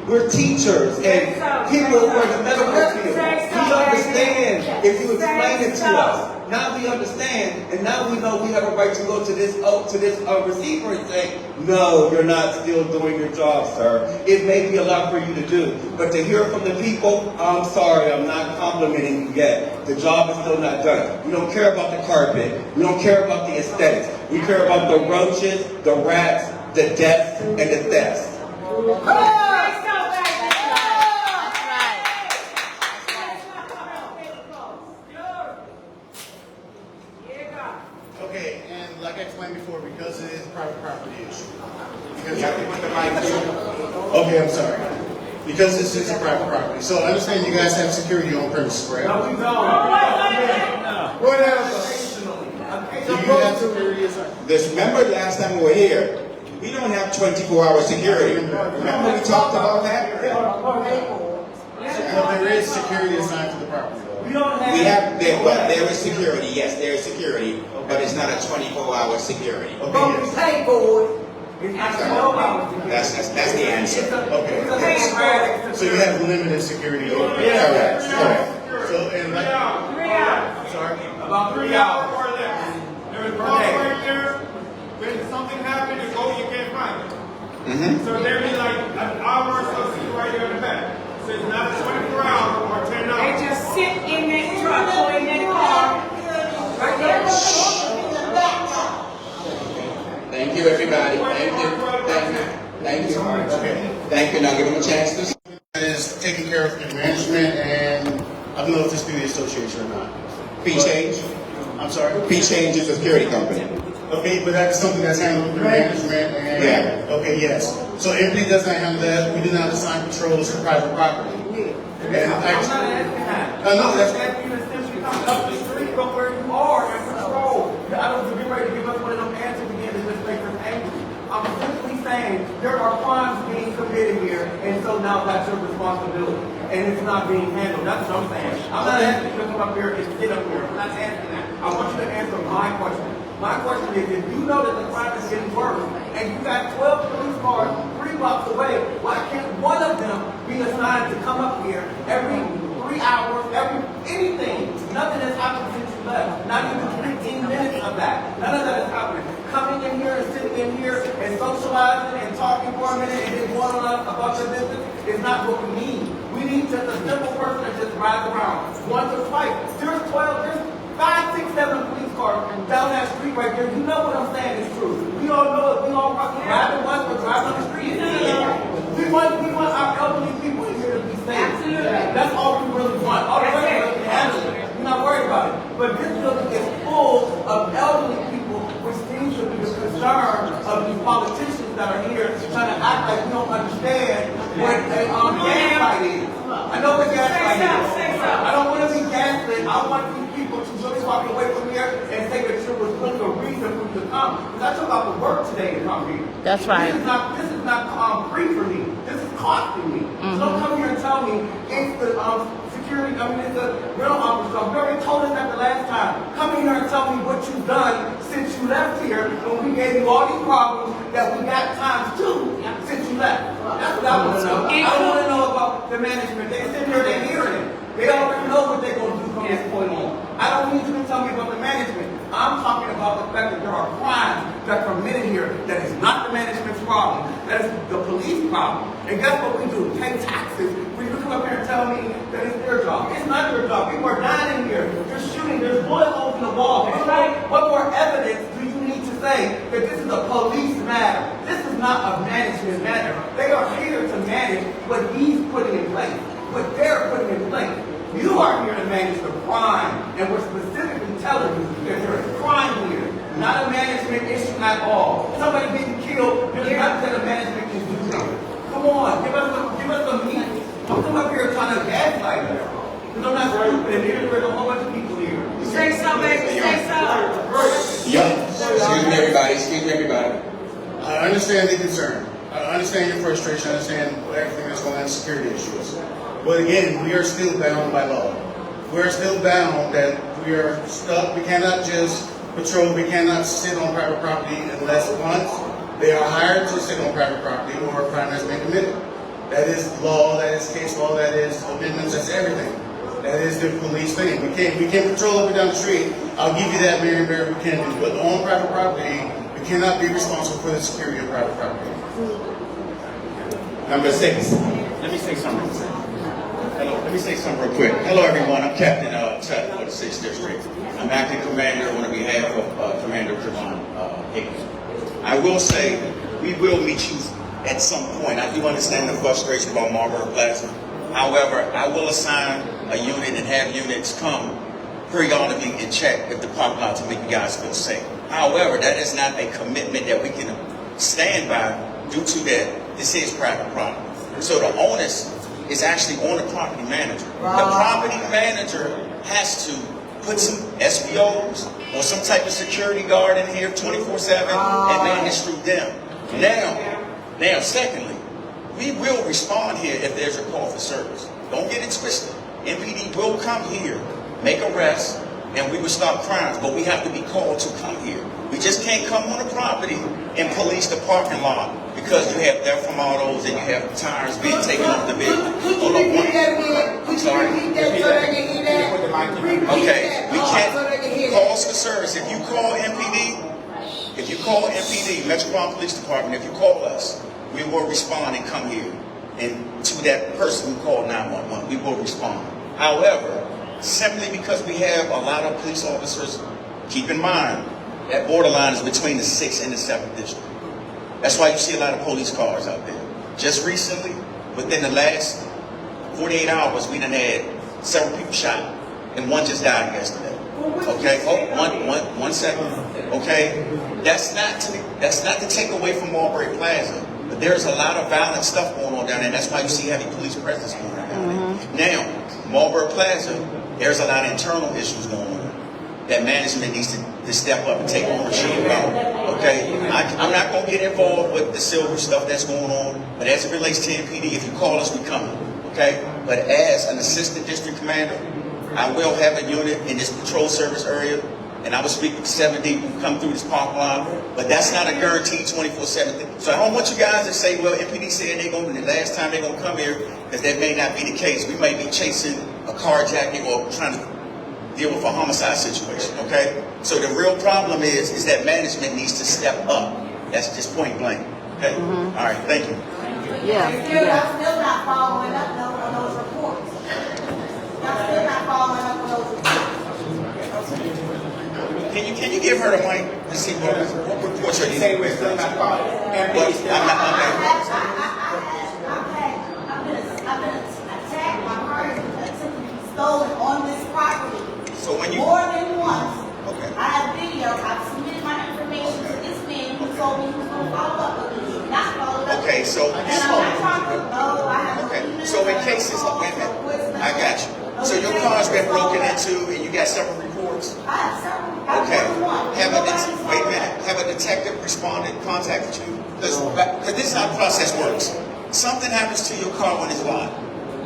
We're teachers and people who are in the medical field. We understand if you explain it to us. Now we understand, and now we know we have a right to go to this receiver and say, no, you're not still doing your job, sir. It may be a lot for you to do, but to hear from the people, I'm sorry, I'm not complimenting you yet. The job is still not done. We don't care about the carpet. We don't care about the aesthetics. We care about the roaches, the rats, the deaths, and the thefts. Okay, and like I explained before, because it is a private property issue. Because You have to put the mic up. okay, I'm sorry. Because this is a private property. So I understand you guys have security on premises, right? No, we don't. Do you have security assigned? Remember last time we were here, we don't have 24-hour security. Remember we talked about that? Well, there is security assigned to the property. There is security, yes, there is security, but it's not a 24-hour security. Okay, yes. That's the answer. Okay. Yes. So you have limited security. Correct. So, and like, I'm sorry. About 3 hours or less. There was call right there. When something happened, you go, you can't find it. So there be like an hour or so, see right here in the back. So it's not 24 hours or 10 hours. They just sit in that truck or in that car. Right there. Thank you, everybody. Thank you. Thank you. Thank you. Now give them a chance to. Is taking care of the management, and I don't know if this through the association or not. Fee change. I'm sorry. Fee change is a security company. Okay, but that's something that's handled through management and Yeah. okay, yes. So MP does not handle that. We do not assign patrols to private property. And I'm not asking that. no, that's I'm asking you to simply come up the street from where you are and patrol. I don't be ready to give us one of them answers again that just make us angry. I'm simply saying there are crimes being committed here, and so now that's your responsibility. And it's not being handled. That's what I'm saying. I'm not asking you to come up here and sit up here. I'm not asking that. I want you to answer my question. My question is, if you know that the crime is getting worse, and you got 12 police cars 3 blocks away, why can't one of them be assigned to come up here every 3 hours, anything? Nothing has happened since you left. Not even 15 minutes of that. None of that is happening. Coming in here and sitting in here and socializing and talking for a minute and then going on about your business is not what we need. We need just a simple person that just rides around. Once or twice. There's 5, 6, 7 police cars down that street right there. You know what I'm saying is true. We all know it. We all probably driving once or driving on the street. We want our elderly people in here to be safe. Absolutely. That's all we really want. All the rest of us can handle it. We're not worried about it. But this building is full of elderly people, which seems to be the concern of these politicians that are here trying to act like we don't understand what a gaslight is. I know what gaslight is. I don't want to be gaslit. I want these people to really walk away from here and say that there was good reason for you to come. Because I took out the work today to come here. That's right. This is not free for me. This is costing me. So don't come here and tell me it's the security, it's the rental officer. We already told us that the last time. Come in here and tell me what you've done since you left here when we gave you all these problems that we got times 2 since you left. That's what I want to know. I don't want to know about the management. They sit here, they're hearing it. They already know what they're going to do from this point on. I don't need you to tell me about the management. I'm talking about the fact that there are crimes that are committed here that is not the management's problem. That is the police problem. And guess what we do? Pay taxes. For you to come up here and tell me that it's their job. It's not their job. People are dying in here. They're shooting. There's bullet holes in the wall. What more evidence do you need to say that this is a police matter? This is not a management matter. They are here to manage what he's putting in place. What they're putting in place. You are here to manage the crime, and we're specifically telling you that there is crime here, not a management issue at all. Somebody getting killed, there's nothing that a management can do something. Come on, give us some meat. Don't come up here trying to gaslight us. Because I'm not stupid, and there's a whole bunch of people here. Say something, baby, say something. Excuse me, everybody. I understand the concern. I understand your frustration. I understand everything that's going on in security issues. But again, we are still bound by law. We are still bound that we are stuck. We cannot just patrol. We cannot sit on private property unless once they are hired to sit on private property or a crime has been committed. That is law. That is case law. That is amendments. That's everything. That is the police thing. We can't patrol up and down the street. I'll give you that, Mary Mary. We can do. But on private property, we cannot be responsible for the security of private property. Number 6. Let me say something. Hello, let me say something real quick. Hello, everyone. I'm Captain Tutt for the 6th District. I'm acting commander on behalf of Commander Javon Higgins. I will say we will meet you at some point. I do understand the frustration about Marlboro Plaza. However, I will assign a unit and have units come periodically and check if the parking lot to make you guys feel safe. However, that is not a commitment that we can stand by due to that this is private property. So the onus is actually on the property manager. The property manager has to put some SPOs or some type of security guard in here 24/7 and manage through them. Now, secondly, we will respond here if there's a call for service. Don't get it twisted. MPD will come here, make arrests, and we will stop crimes, but we have to be called to come here. We just can't come on the property and police the parking lot because you have deformados and you have tires being taken off the vehicle. Hold on, I'm sorry. Okay, we can't. Calls for service. If you call MPD, Metropolitan Police Department, if you call us, we will respond and come here. And to that person who called 911, we will respond. However, simply because we have a lot of police officers, keep in mind, that borderline is between the 6th and the 7th district. That's why you see a lot of police cars out there. Just recently, within the last 48 hours, we done had several people shot, and one just died yesterday. Okay, one second. Okay, that's not to take away from Marlboro Plaza, but there's a lot of violent stuff going on down there. That's why you see heavy police presence going on down there. Now, Marlboro Plaza, there's a lot of internal issues going on that management needs to step up and take ownership about. Okay, I'm not going to get involved with the silver stuff that's going on, but as it relates to MPD, if you call us, we come. Okay, but as an assistant district commander, I will have a unit in this patrol service area, and I will speak with 70 who come through this park lot, but that's not a guaranteed 24/7 thing. So I don't want you guys to say, well, MPD said they're going to, the last time they're going to come here, because that may not be the case. We may be chasing a carjacking or trying to deal with a homicide situation, okay? So the real problem is that management needs to step up. That's just point blank, okay? All right, thank you. Yeah. I'm still not following up on those reports. I'm still not following up on those reports. Can you give her the mic and see what reports are you? Say we're still not following. I've been attacked. My car has been attempted stolen on this property. So when you more than once. Okay. I have video. I've submitted my information to this man who told me he was going to follow up with me. He's not followed up. Okay, so and I'm not trying to. Oh, I have. okay. So in cases, wait a minute. I got you. So your car's been broken into, and you got several reports. I have several. Okay. Wait a minute. Have a detective responded, contacted you? Because this is how the process works. Something happens to your car when it's locked.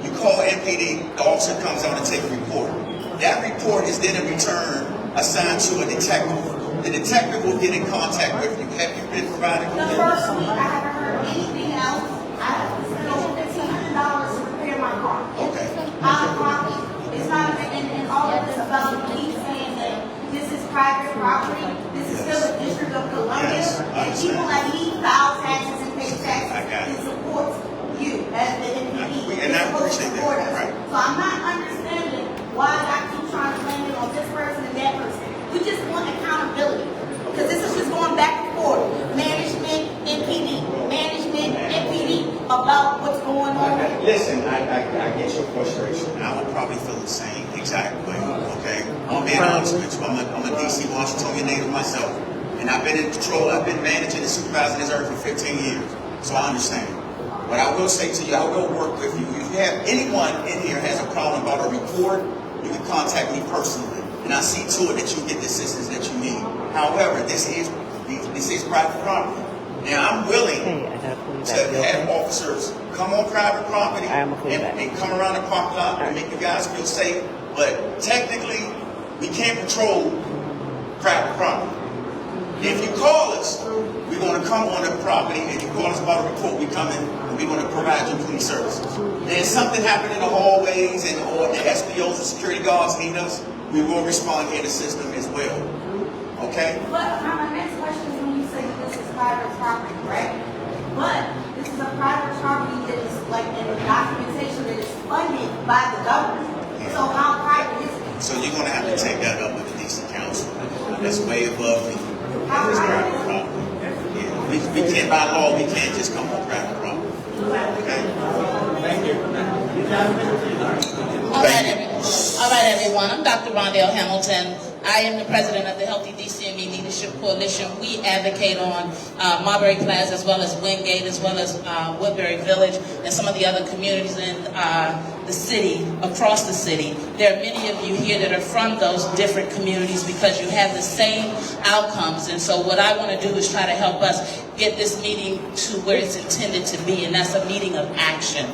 You call MPD, the officer comes out and takes a report. That report is then in return assigned to a detective. The detective will get in contact with you. Have you been provided with The first week, I haven't heard anything else. I have to spend over $1,500 to repair my car. Okay. Out of pocket. It's not, and all of this about me saying that this is private property. This is still the District of Columbia. Yes, I And people understand. like me file taxes and pay taxes. I got it. It supports you as the MPD. And I appreciate that. Right. So I'm not understanding why I keep trying to blame it on this person and that person. We just want accountability. Because this is just going back and forth. Management, MPD. Management, MPD about what's going on. Listen, I get your frustration. And I would probably feel the same exact way, okay? I'm being honest with you. I'm a DC Washingtonian native myself. And I've been in patrol, I've been managing and supervising this area for 15 years. So I understand. But I will say to you, I will work with you. If you have anyone in here has a problem about a report, you can contact me personally. And I see to it that you get the assistance that you need. However, this is private property. Now, I'm willing to have officers come on private property and come around the parking lot and make you guys feel safe. But technically, we can't patrol private property. If you call us, we're going to come on the property. If you call us about a report, we come in and we're going to provide you police services. Then something happened in the hallways and or the SPOs and security guards need us, we will respond here in the system as well. Okay? But my next question is when you say that this is private property, right? But this is a private property that is like in the documentation that is funded by the government. So how private is it? So you're going to have to take that up with the DC Council. That's way above me. It's private property. Yeah. We can't, by law, we can't just come on private property. Okay? Thank you. All right, everyone. I'm Dr. Rondell Hamilton. I am the president of the Healthy DCME Leadership Coalition. We advocate on Marbury Plaza as well as Wingate, as well as Woodbury Village and some of the other communities in the city, across the city. There are many of you here that are from those different communities because you have the same outcomes. And so what I want to do is try to help us get this meeting to where it's intended to be, and that's a meeting of action.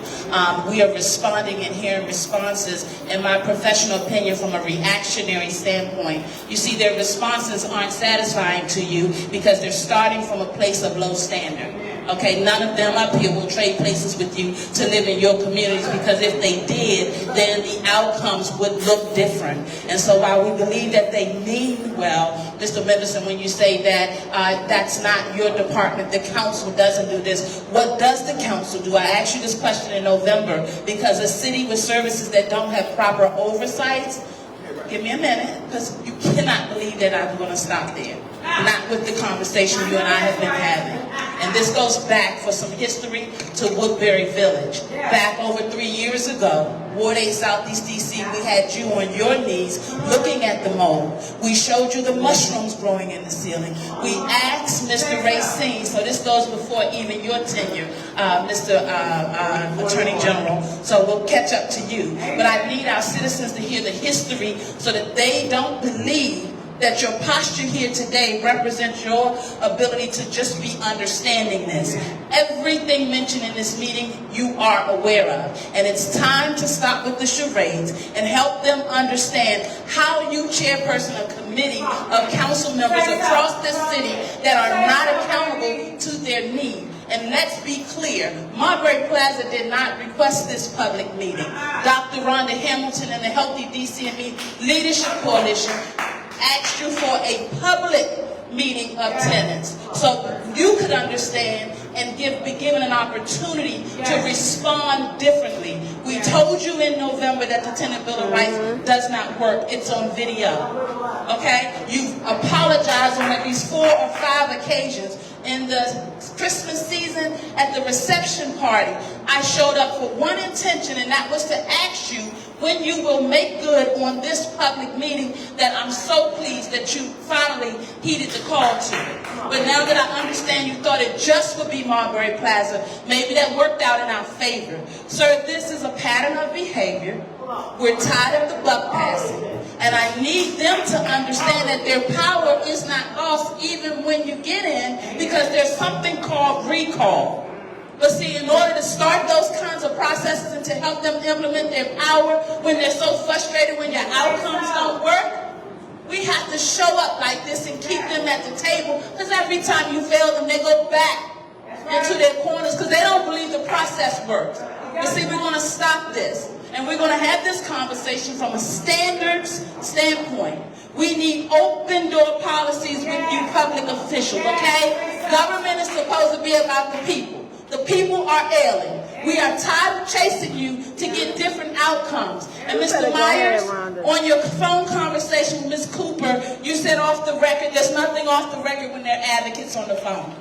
We are responding and hearing responses, in my professional opinion, from a reactionary standpoint. You see, their responses aren't satisfying to you because they're starting from a place of low standard. Okay, none of them up here will trade places with you to live in your communities, because if they did, then the outcomes would look different. And so while we believe that they mean well, Mr. Mendelson, when you say that that's not your department, the council doesn't do this, what does the council do? I asked you this question in November because a city with services that don't have proper oversight, give me a minute, because you cannot believe that I'm going to stop there. Not with the conversation you and I have been having. And this goes back for some history to Woodbury Village. Back over 3 years ago, Ward 8 Southeast DC, we had you on your knees looking at the mold. We showed you the mushrooms growing in the ceiling. We asked Mr. Racine, so this goes before even your tenure, Mr. Attorney General, so we'll catch up to you. But I need our citizens to hear the history so that they don't believe that your posture here today represents your ability to just be understanding this. Everything mentioned in this meeting you are aware of. And it's time to stop with the charades and help them understand how you chairperson a committee of council members across this city that are not accountable to their need. And let's be clear, Marbury Plaza did not request this public meeting. Dr. Rhonda Hamilton and the Healthy DCME Leadership Coalition asked you for a public meeting of tenants so you could understand and be given an opportunity to respond differently. We told you in November that the Tenant Bill of Rights does not work. It's on video. Okay? You've apologized on at least 4 or 5 occasions. In the Christmas season, at the reception party, I showed up for one intention, and that was to ask you when you will make good on this public meeting that I'm so pleased that you finally heeded the call to. But now that I understand you thought it just would be Marbury Plaza, maybe that worked out in our favor. Sir, this is a pattern of behavior. We're tired of the buck passing. And I need them to understand that their power is not off even when you get in, because there's something called recall. But see, in order to start those kinds of processes and to help them implement their power when they're so frustrated when your outcomes don't work, we have to show up like this and keep them at the table, because every time you fail them, they go back into their corners because they don't believe the process works. But see, we're going to stop this. And we're going to have this conversation from a standards standpoint. We need open door policies with you public officials, okay? Government is supposed to be about the people. The people are ailing. We are tired of chasing you to get different outcomes. And Mr. Myers, on your phone conversation with Ms. Cooper, you said off the record, there's nothing off the record when they're advocates on the phone.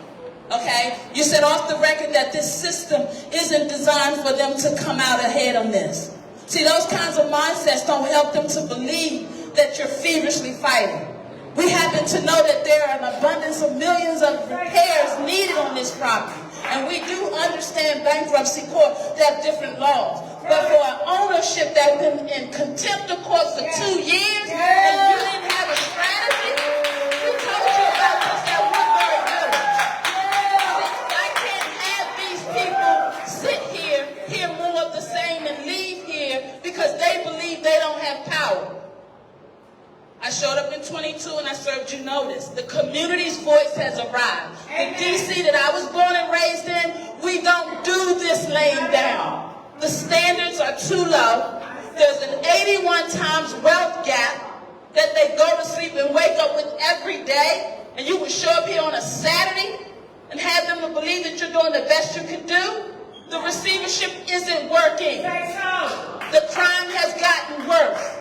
Okay? You said off the record that this system isn't designed for them to come out ahead on this. See, those kinds of mindsets don't help them to believe that you're feverishly fighting. We happen to know that there are an abundance of millions of repairs needed on this property. And we do understand bankruptcy court, they have different laws. But for an ownership that's been in contempt of court for 2 years, and you didn't have a strategy, we told you about this at Woodbury Village. I can't have these people sit here, hear more of the same, and leave here because they believe they don't have power. I showed up in 22 and I served you notice. The community's voice has arrived. The DC that I was born and raised in, we don't do this laying down. The standards are too low. There's an 81 times wealth gap that they go to sleep and wake up with every day, and you would show up here on a Saturday and have them to believe that you're doing the best you can do. The receivership isn't working. The crime has gotten worse.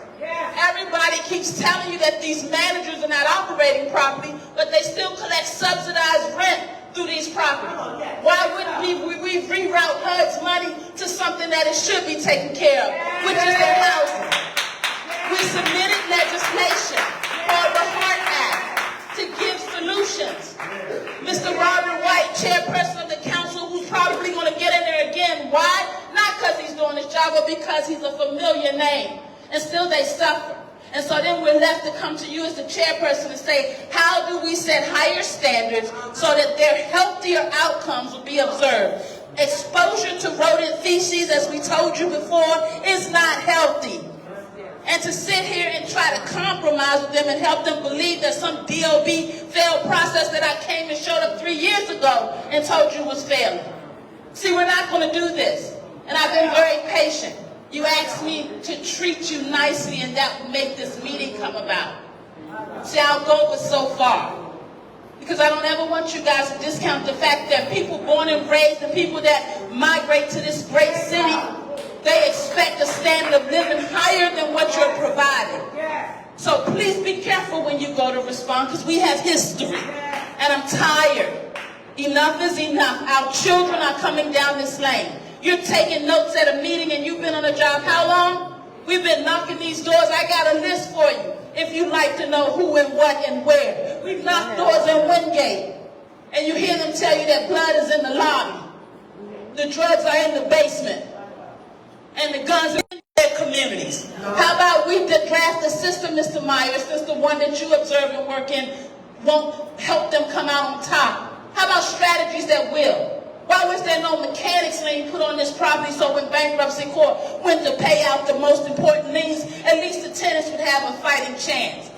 Everybody keeps telling you that these managers are not operating properly, but they still collect subsidized rent through these properties. Why wouldn't we reroute HUD's money to something that it should be taken care of, which is their housing? We submitted legislation called the HEART Act to give solutions. Mr. Robert White, chairperson of the council, who's probably going to get in there again. Why? Not because he's doing his job, but because he's a familiar name. And still they suffer. And so then we're left to come to you as the chairperson and say, how do we set higher standards so that their healthier outcomes will be observed? Exposure to rodent feces, as we told you before, is not healthy. And to sit here and try to compromise with them and help them believe that some DOB failed process that I came and showed up 3 years ago and told you was failing. See, we're not going to do this. And I've been very patient. You asked me to treat you nicely, and that would make this meeting come about. See, I'll go but so far. Because I don't ever want you guys to discount the fact that people born and raised and people that migrate to this great city, they expect a standard of living higher than what you're providing. So please be careful when you go to respond, because we have history. And I'm tired. Enough is enough. Our children are coming down this lane. You're taking notes at a meeting and you've been on a job how long? We've been knocking these doors. I got a list for you if you'd like to know who and what and where. We've knocked doors in Wingate and you hear them tell you that blood is in the lobby. The drugs are in the basement. And the guns are in their communities. How about we draft a system, Mr. Myers, since the one that you observe and work in won't help them come out on top? How about strategies that will? Why was there no mechanics lien put on this property so when bankruptcy court went to pay out the most important liens, at least the tenants would have a fighting chance?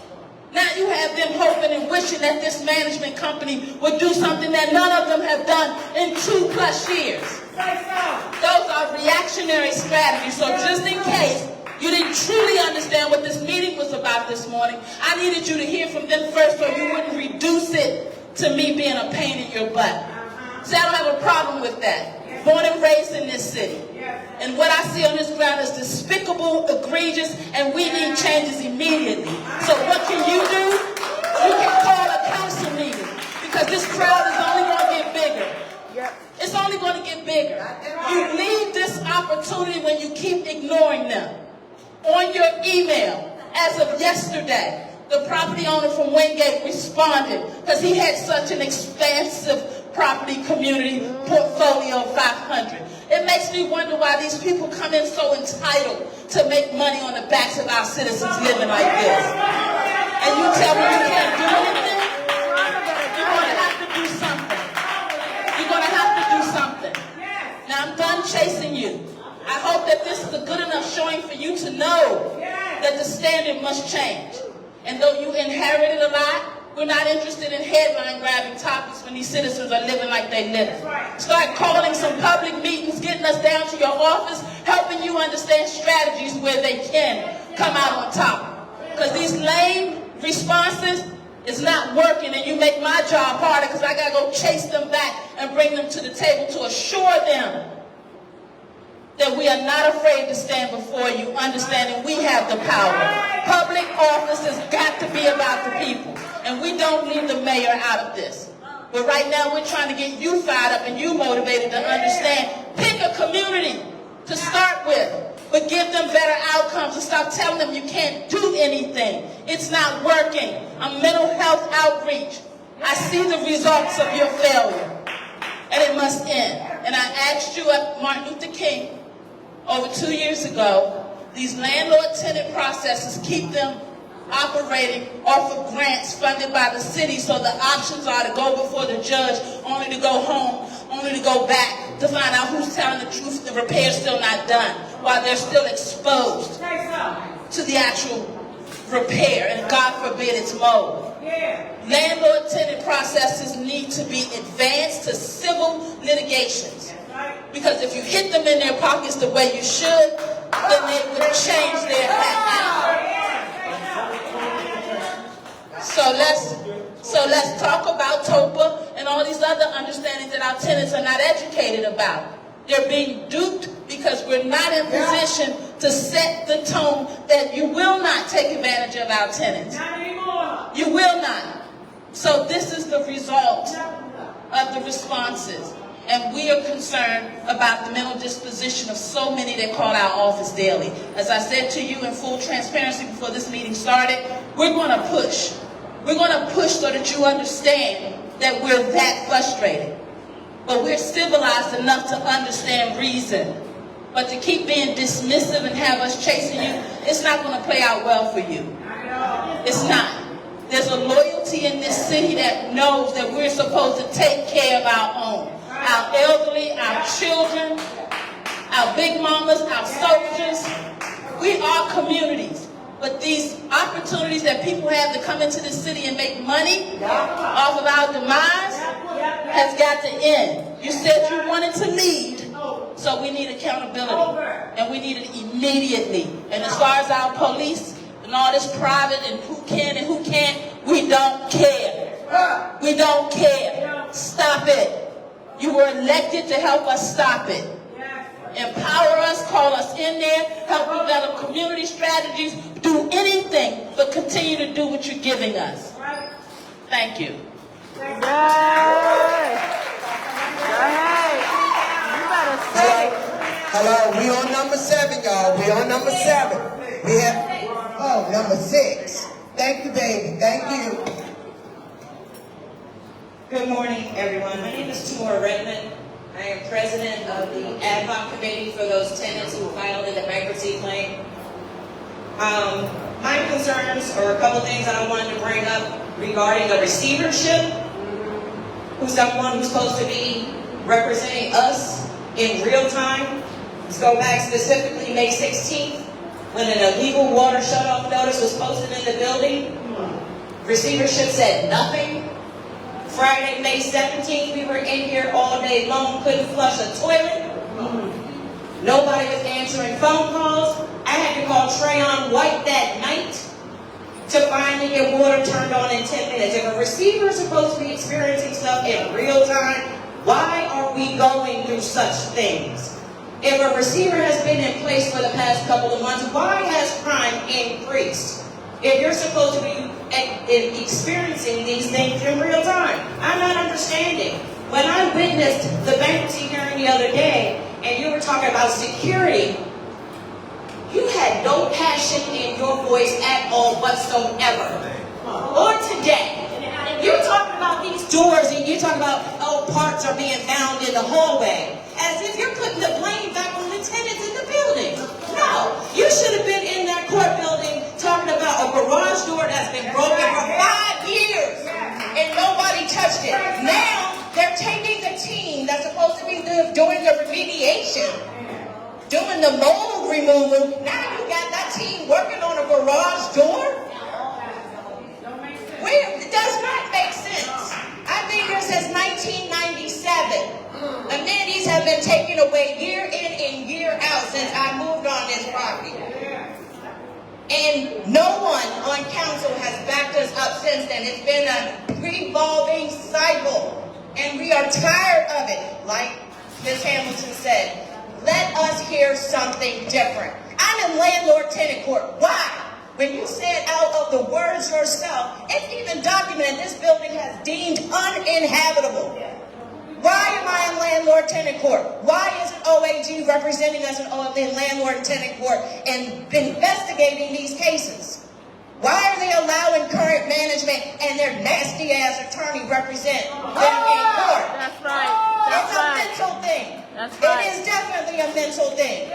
Now you have them hoping and wishing that this management company would do something that none of them have done in 2+ years. Those are reactionary strategies. So just in case you didn't truly understand what this meeting was about this morning, I needed you to hear from them first so you wouldn't reduce it to me being a pain in your butt. See, I don't have a problem with that. Born and raised in this city. And what I see on this ground is despicable, egregious, and we need changes immediately. So what can you do? You can call a council meeting because this crowd is only going to get bigger. It's only going to get bigger. You leave this opportunity when you keep ignoring them. On your email, as of yesterday, the property owner from Wingate responded because he had such an expansive property community portfolio of 500. It makes me wonder why these people come in so entitled to make money on the backs of our citizens living like this. And you tell me you can't do anything? You're going to have to do something. You're going to have to do something. Now I'm done chasing you. I hope that this is a good enough showing for you to know that the standard must change. And though you inherited a lot, we're not interested in headline-grabbing topics when these citizens are living like they live. Start calling some public meetings, getting us down to your office, helping you understand strategies where they can come out on top. Because these lame responses is not working, and you make my job harder because I got to go chase them back and bring them to the table to assure them that we are not afraid to stand before you, understanding we have the power. Public office has got to be about the people, and we don't leave the mayor out of this. But right now we're trying to get you fired up and you motivated to understand. Pick a community to start with, but give them better outcomes and stop telling them you can't do anything. It's not working. A mental health outreach. I see the results of your failure, and it must end. And I asked you at Martin Luther King over 2 years ago, these landlord-tenant processes keep them operating off of grants funded by the city, so the options are to go before the judge, only to go home, only to go back to find out who's telling the truth. The repair's still not done, while they're still exposed to the actual repair, and God forbid it's mold. Landlord-tenant processes need to be advanced to civil litigations. Because if you hit them in their pockets the way you should, then they would change their habits. So let's talk about TOPA and all these other understandings that our tenants are not educated about. They're being duped because we're not in position to set the tone that you will not take advantage of our tenants. Not anymore. You will not. So this is the result of the responses. And we are concerned about the mental disposition of so many that call our office daily. As I said to you in full transparency before this meeting started, we're going to push. We're going to push so that you understand that we're that frustrated. But we're civilized enough to understand reason. But to keep being dismissive and have us chasing you, it's not going to play out well for you. It's not. There's a loyalty in this city that knows that we're supposed to take care of our own. Our elderly, our children, our big mamas, our soldiers. We are communities. But these opportunities that people have to come into the city and make money off of our demise has got to end. You said you wanted to lead, so we need accountability. And we need it immediately. And as far as our police and all this private and who can and who can't, we don't care. We don't care. Stop it. You were elected to help us stop it. Empower us, call us in there, help develop community strategies, do anything, but continue to do what you're giving us. Thank you. Hello, we on number 7, y'all. We on number 7. We have, oh, number 6. Thank you, baby. Thank you. Good morning, everyone. My name is Tamora Redmond. I am president of the ad hoc committee for those tenants who filed in the bankruptcy claim. My concerns are a couple things that I wanted to bring up regarding the receivership. Who's someone who's supposed to be representing us in real time. Let's go back specifically May 16th, when an illegal water shutoff notice was posted in the building. Receivership said nothing. Friday, May 17th, we were in here all day long, couldn't flush a toilet. Nobody was answering phone calls. I had to call Trayon White that night to finally get water turned on in 10 minutes. If a receiver is supposed to be experiencing stuff in real time, why are we going through such things? If a receiver has been in place for the past couple of months, why has crime increased? If you're supposed to be experiencing these things in real time, I'm not understanding. When I witnessed the bankruptcy hearing the other day, and you were talking about security, you had no passion in your voice at all whatsoever. Or today. You're talking about these doors and you're talking about, oh, parts are being found in the hallway. As if you're putting the blame back on the tenants in the building. No, you should have been in that court building talking about a garage door that's been broken for 5 years and nobody touched it. Now, they're taking the team that's supposed to be doing the remediation, doing the mold removal. Now you got that team working on a garage door? It does not make sense. I've been here since 1997. Amenities have been taken away year in and year out since I moved on this property. And no one on council has backed us up since then. It's been a revolving cycle. And we are tired of it. Like Ms. Hamilton said, let us hear something different. I'm in landlord-tenant court. Why? When you said out of the words yourself, it's even documented this building has deemed uninhabitable. Why am I in landlord-tenant court? Why isn't OAG representing us in landlord-tenant court and investigating these cases? Why are they allowing current management and their nasty-ass attorney represent them in court? That's right. It's a mental thing. That's right. It is definitely a mental thing.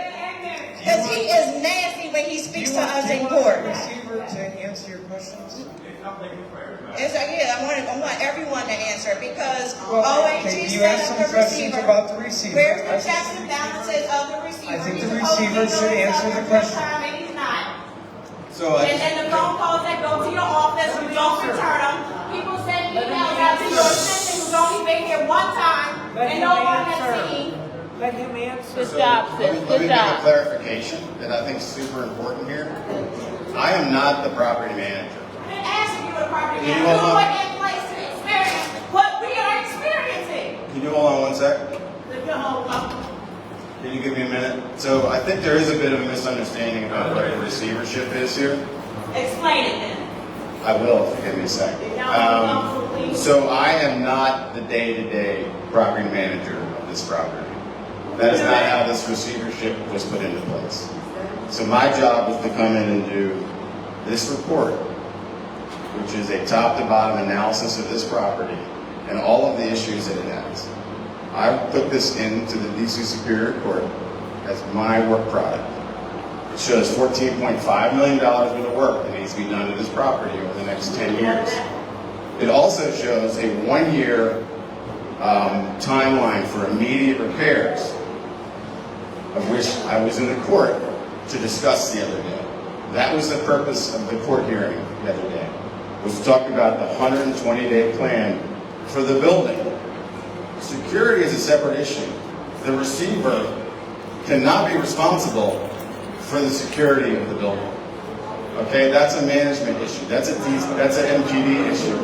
Because he is nasty when he speaks to us in court. Do you want the receiver to answer your questions? I want everyone to answer because Well, OAG you set asked up some the questions receiver. about the receiver. Where's the checks and balances of the receiver? I think He's the supposed to be receiver should doing answer stuff the in question. real time, and he's not. So And the phone calls that go to your office, you don't return them. People send emails out to your assistant who's only been here one time, and no one has seen. Let him answer. Good job, sis. Let me Good make a job. clarification that I think is super important here. I am not the property manager. And asking you a property Can you manager, hold on? put in place to experience what we are experiencing. Can you hold on one sec? Can you give me a minute? So I think there is a bit of a misunderstanding about what the receivership is here. Explain it then. I will, if you give me a sec. So I am not the day-to-day property manager of this property. That is not how this receivership was put into place. So my job was to come in and do this report, which is a top-to-bottom analysis of this property and all of the issues that it has. I took this into the DC Superior Court as my work product. It shows $14.5 million worth of work that needs to be done to this property over the next 10 years. It also shows a 1-year timeline for immediate repairs, of which I was in the court to discuss the other day. That was the purpose of the court hearing the other day, was to talk about the 120-day plan for the building. Security is a separate issue. The receiver cannot be responsible for the security of the building. Okay, that's a management issue. That's an MPD issue.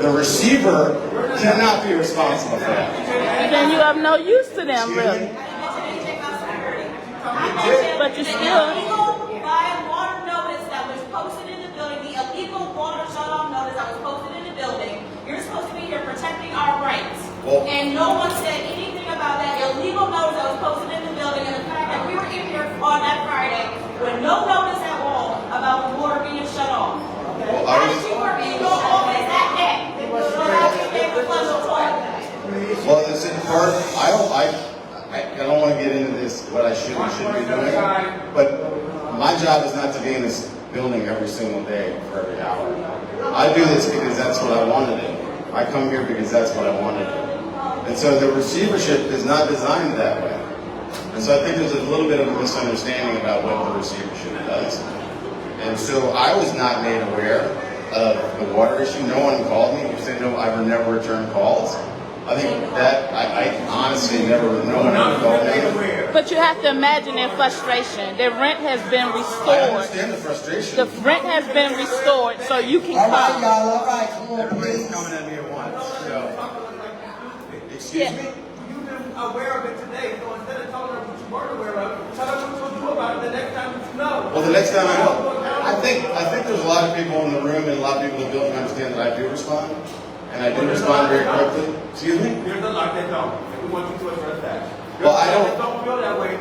The receiver cannot be responsible for that. Then you have no use to them, really. But you still. Water notice that was posted in the building, the illegal water shut-off notice that was posted in the building. You're supposed to be here protecting our rights. And no one said anything about that illegal notice that was posted in the building and the fact that on that Friday with no notice at all about the water being shut off. How did you work in your office that day? Well, it's in part, I don't want to get into this, what I should and shouldn't be doing, but my job is not to be in this building every single day for every hour. I do this because that's what I want to do. I come here because that's what I want to do. And so the receivership is not designed that way. And so I think there's a little bit of a misunderstanding about what the receivership does. And so I was not made aware of the water issue. No one called me. You said no, I would never return calls. I think that I honestly no one ever called me. But you have to imagine their frustration. Their rent has been restored. I understand the frustration. The rent has been restored, so you can All right, come. y'all. All right, come on, Everybody's please. coming at me at once. So, excuse me? You've been aware of it today, so instead of telling her what you weren't aware of, tell her what you'll do about it the next time that you know. Well, the next time I know. I think there's a lot of people in the room and a lot of people that don't understand that I do respond. And I do respond very quickly. Excuse me? There's a lot that don't, and we want you to address that. Well, I don't. Don't feel that way.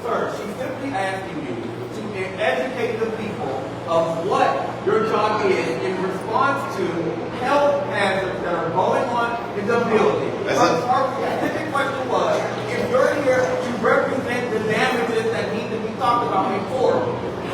Sir, she's simply asking you to educate the people of what your job is in response to health hazards that are going on in the building. Our specific question was, if you're here to represent the damages that need to be talked about in court,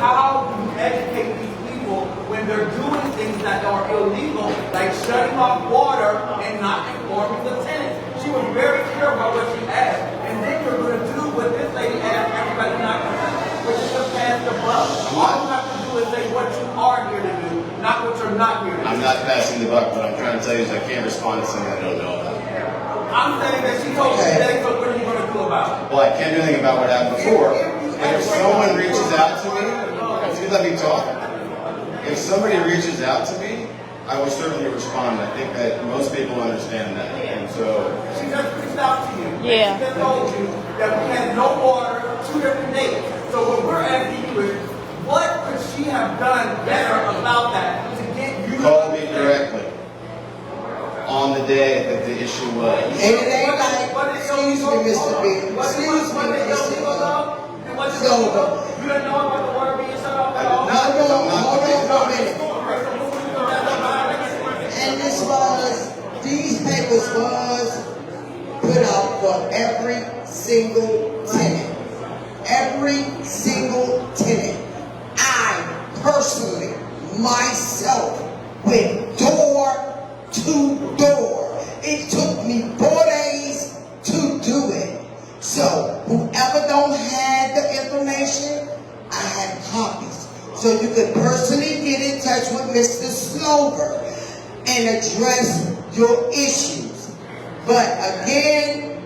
how do you educate these people when they're doing things that are illegal, like shutting off water and not informing the tenants? She was very clear about what she asked. And then you're going to do what this lady asked everybody not to do, which is to pass the buck. All you have to do is say what you are here to do, not what you're not here to do. I'm not passing the buck. What I'm trying to tell you is I can't respond to something I don't know about. I'm saying that she told you today, so what are you going to do about it? Well, I can't do anything about what happened before. But if someone reaches out to me, if you let me talk, if somebody reaches out to me, I will certainly respond. I think that most people understand that. And so She just reached out to you. Yeah. She just told you that we had no water 2 different days. So what we're asking you is, what could she have done better about that to get you? call me directly on the day that the issue was. And it ain't like, excuse me, Mr. B. Excuse me, Mr. Silver. You didn't know about the water being shut off at all? Hold on for a minute. And these papers was put out for every single tenant. Every single tenant. I personally, myself, went door to door. It took me 4 days to do it. So whoever don't have the information, I had copies. So you could personally get in touch with Mr. Slover and address your issues. But again,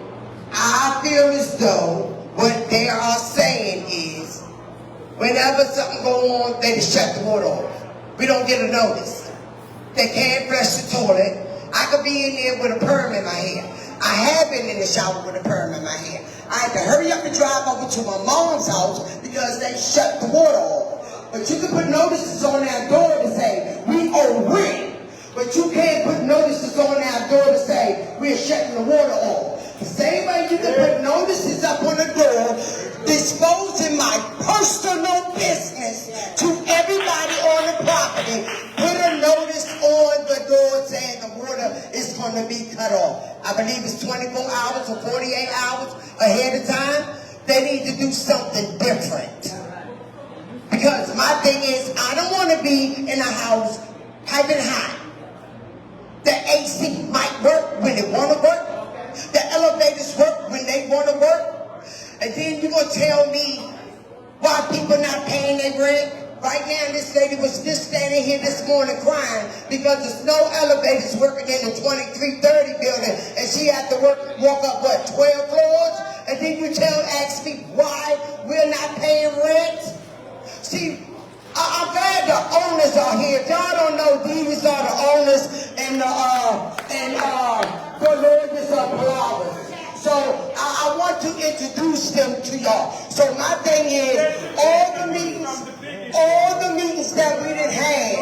I feel as though what they are saying is, whenever something go on, they just shut the water off. We don't get a notice. They can't flush the toilet. I could be in there with a perm in my hair. I have been in the shower with a perm in my hair. I had to hurry up and drive over to my mom's house because they shut the water off. But you can put notices on our door to say, we owe rent. But you can't put notices on our door to say, we're shutting the water off. The same way you can put notices up on the door disposing my personal business to everybody on the property. Put a notice on the door saying the water is going to be cut off. I believe it's 24 hours or 48 hours ahead of time. They need to do something different. Because my thing is, I don't want to be in a house piping hot. The AC might work when it want to work. The elevators work when they want to work. And then you're going to tell me why people not paying their rent? Right now, this lady was just standing here this morning crying because there's no elevators working in the 2330 building, and she had to walk up, 12 floors? And then you ask me why we're not paying rent? See, I'm glad the owners are here. Y'all don't know these are the owners and the lawyers are flowers. So I want to introduce them to y'all. So my thing is, all the meetings that we done had,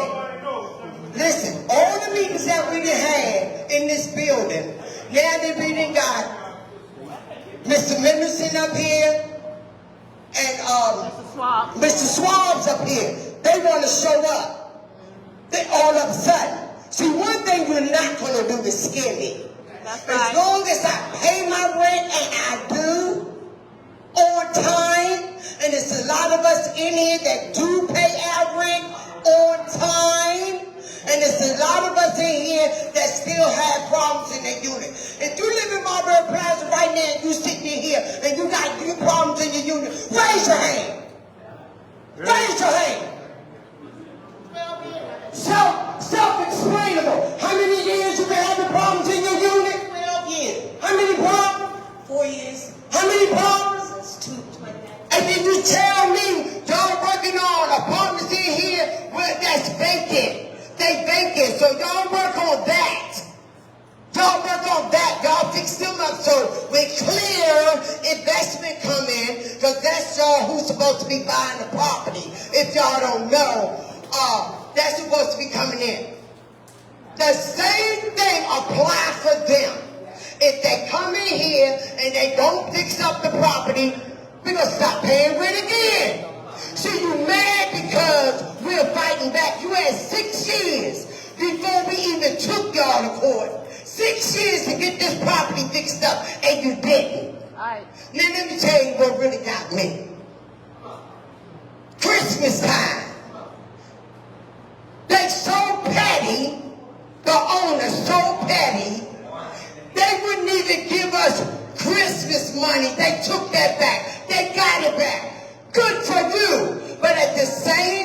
listen, all the meetings that we done had in this building, now that we done got Mr. Mendelson up here, and Mr. Swab's up here. They want to show up. They all of a sudden. See, one thing you're not going to do is scare me. As long as I pay my rent, and I do, on time, and there's a lot of us in here that do pay our rent on time, and there's a lot of us in here that still have problems in their unit. If you live in Marbury Plaza right now and you sitting in here and you got new problems in your unit, raise your hand. Raise your hand. Self-explainable. How many years you been having problems in your unit? 12 years. How many problems? 4 years. How many problems? That's 2, 20. And then you tell me y'all working on apartments in here where that's vacant. They vacant, so y'all work on that. Y'all work on that. Y'all fix them up so when clear investment come in, because that's y'all who's supposed to be buying the property. If y'all don't know, that's supposed to be coming in. The same thing apply for them. If they come in here and they don't fix up the property, we're going to stop paying rent again. So you mad because we're fighting back. You had 6 years before we even took y'all to court. 6 years to get this property fixed up, and you didn't. Now let me tell you what really got me. Christmas time. They so petty, the owner's so petty, they wouldn't even give us Christmas money. They took that back. They got it back. Good for you. But at the same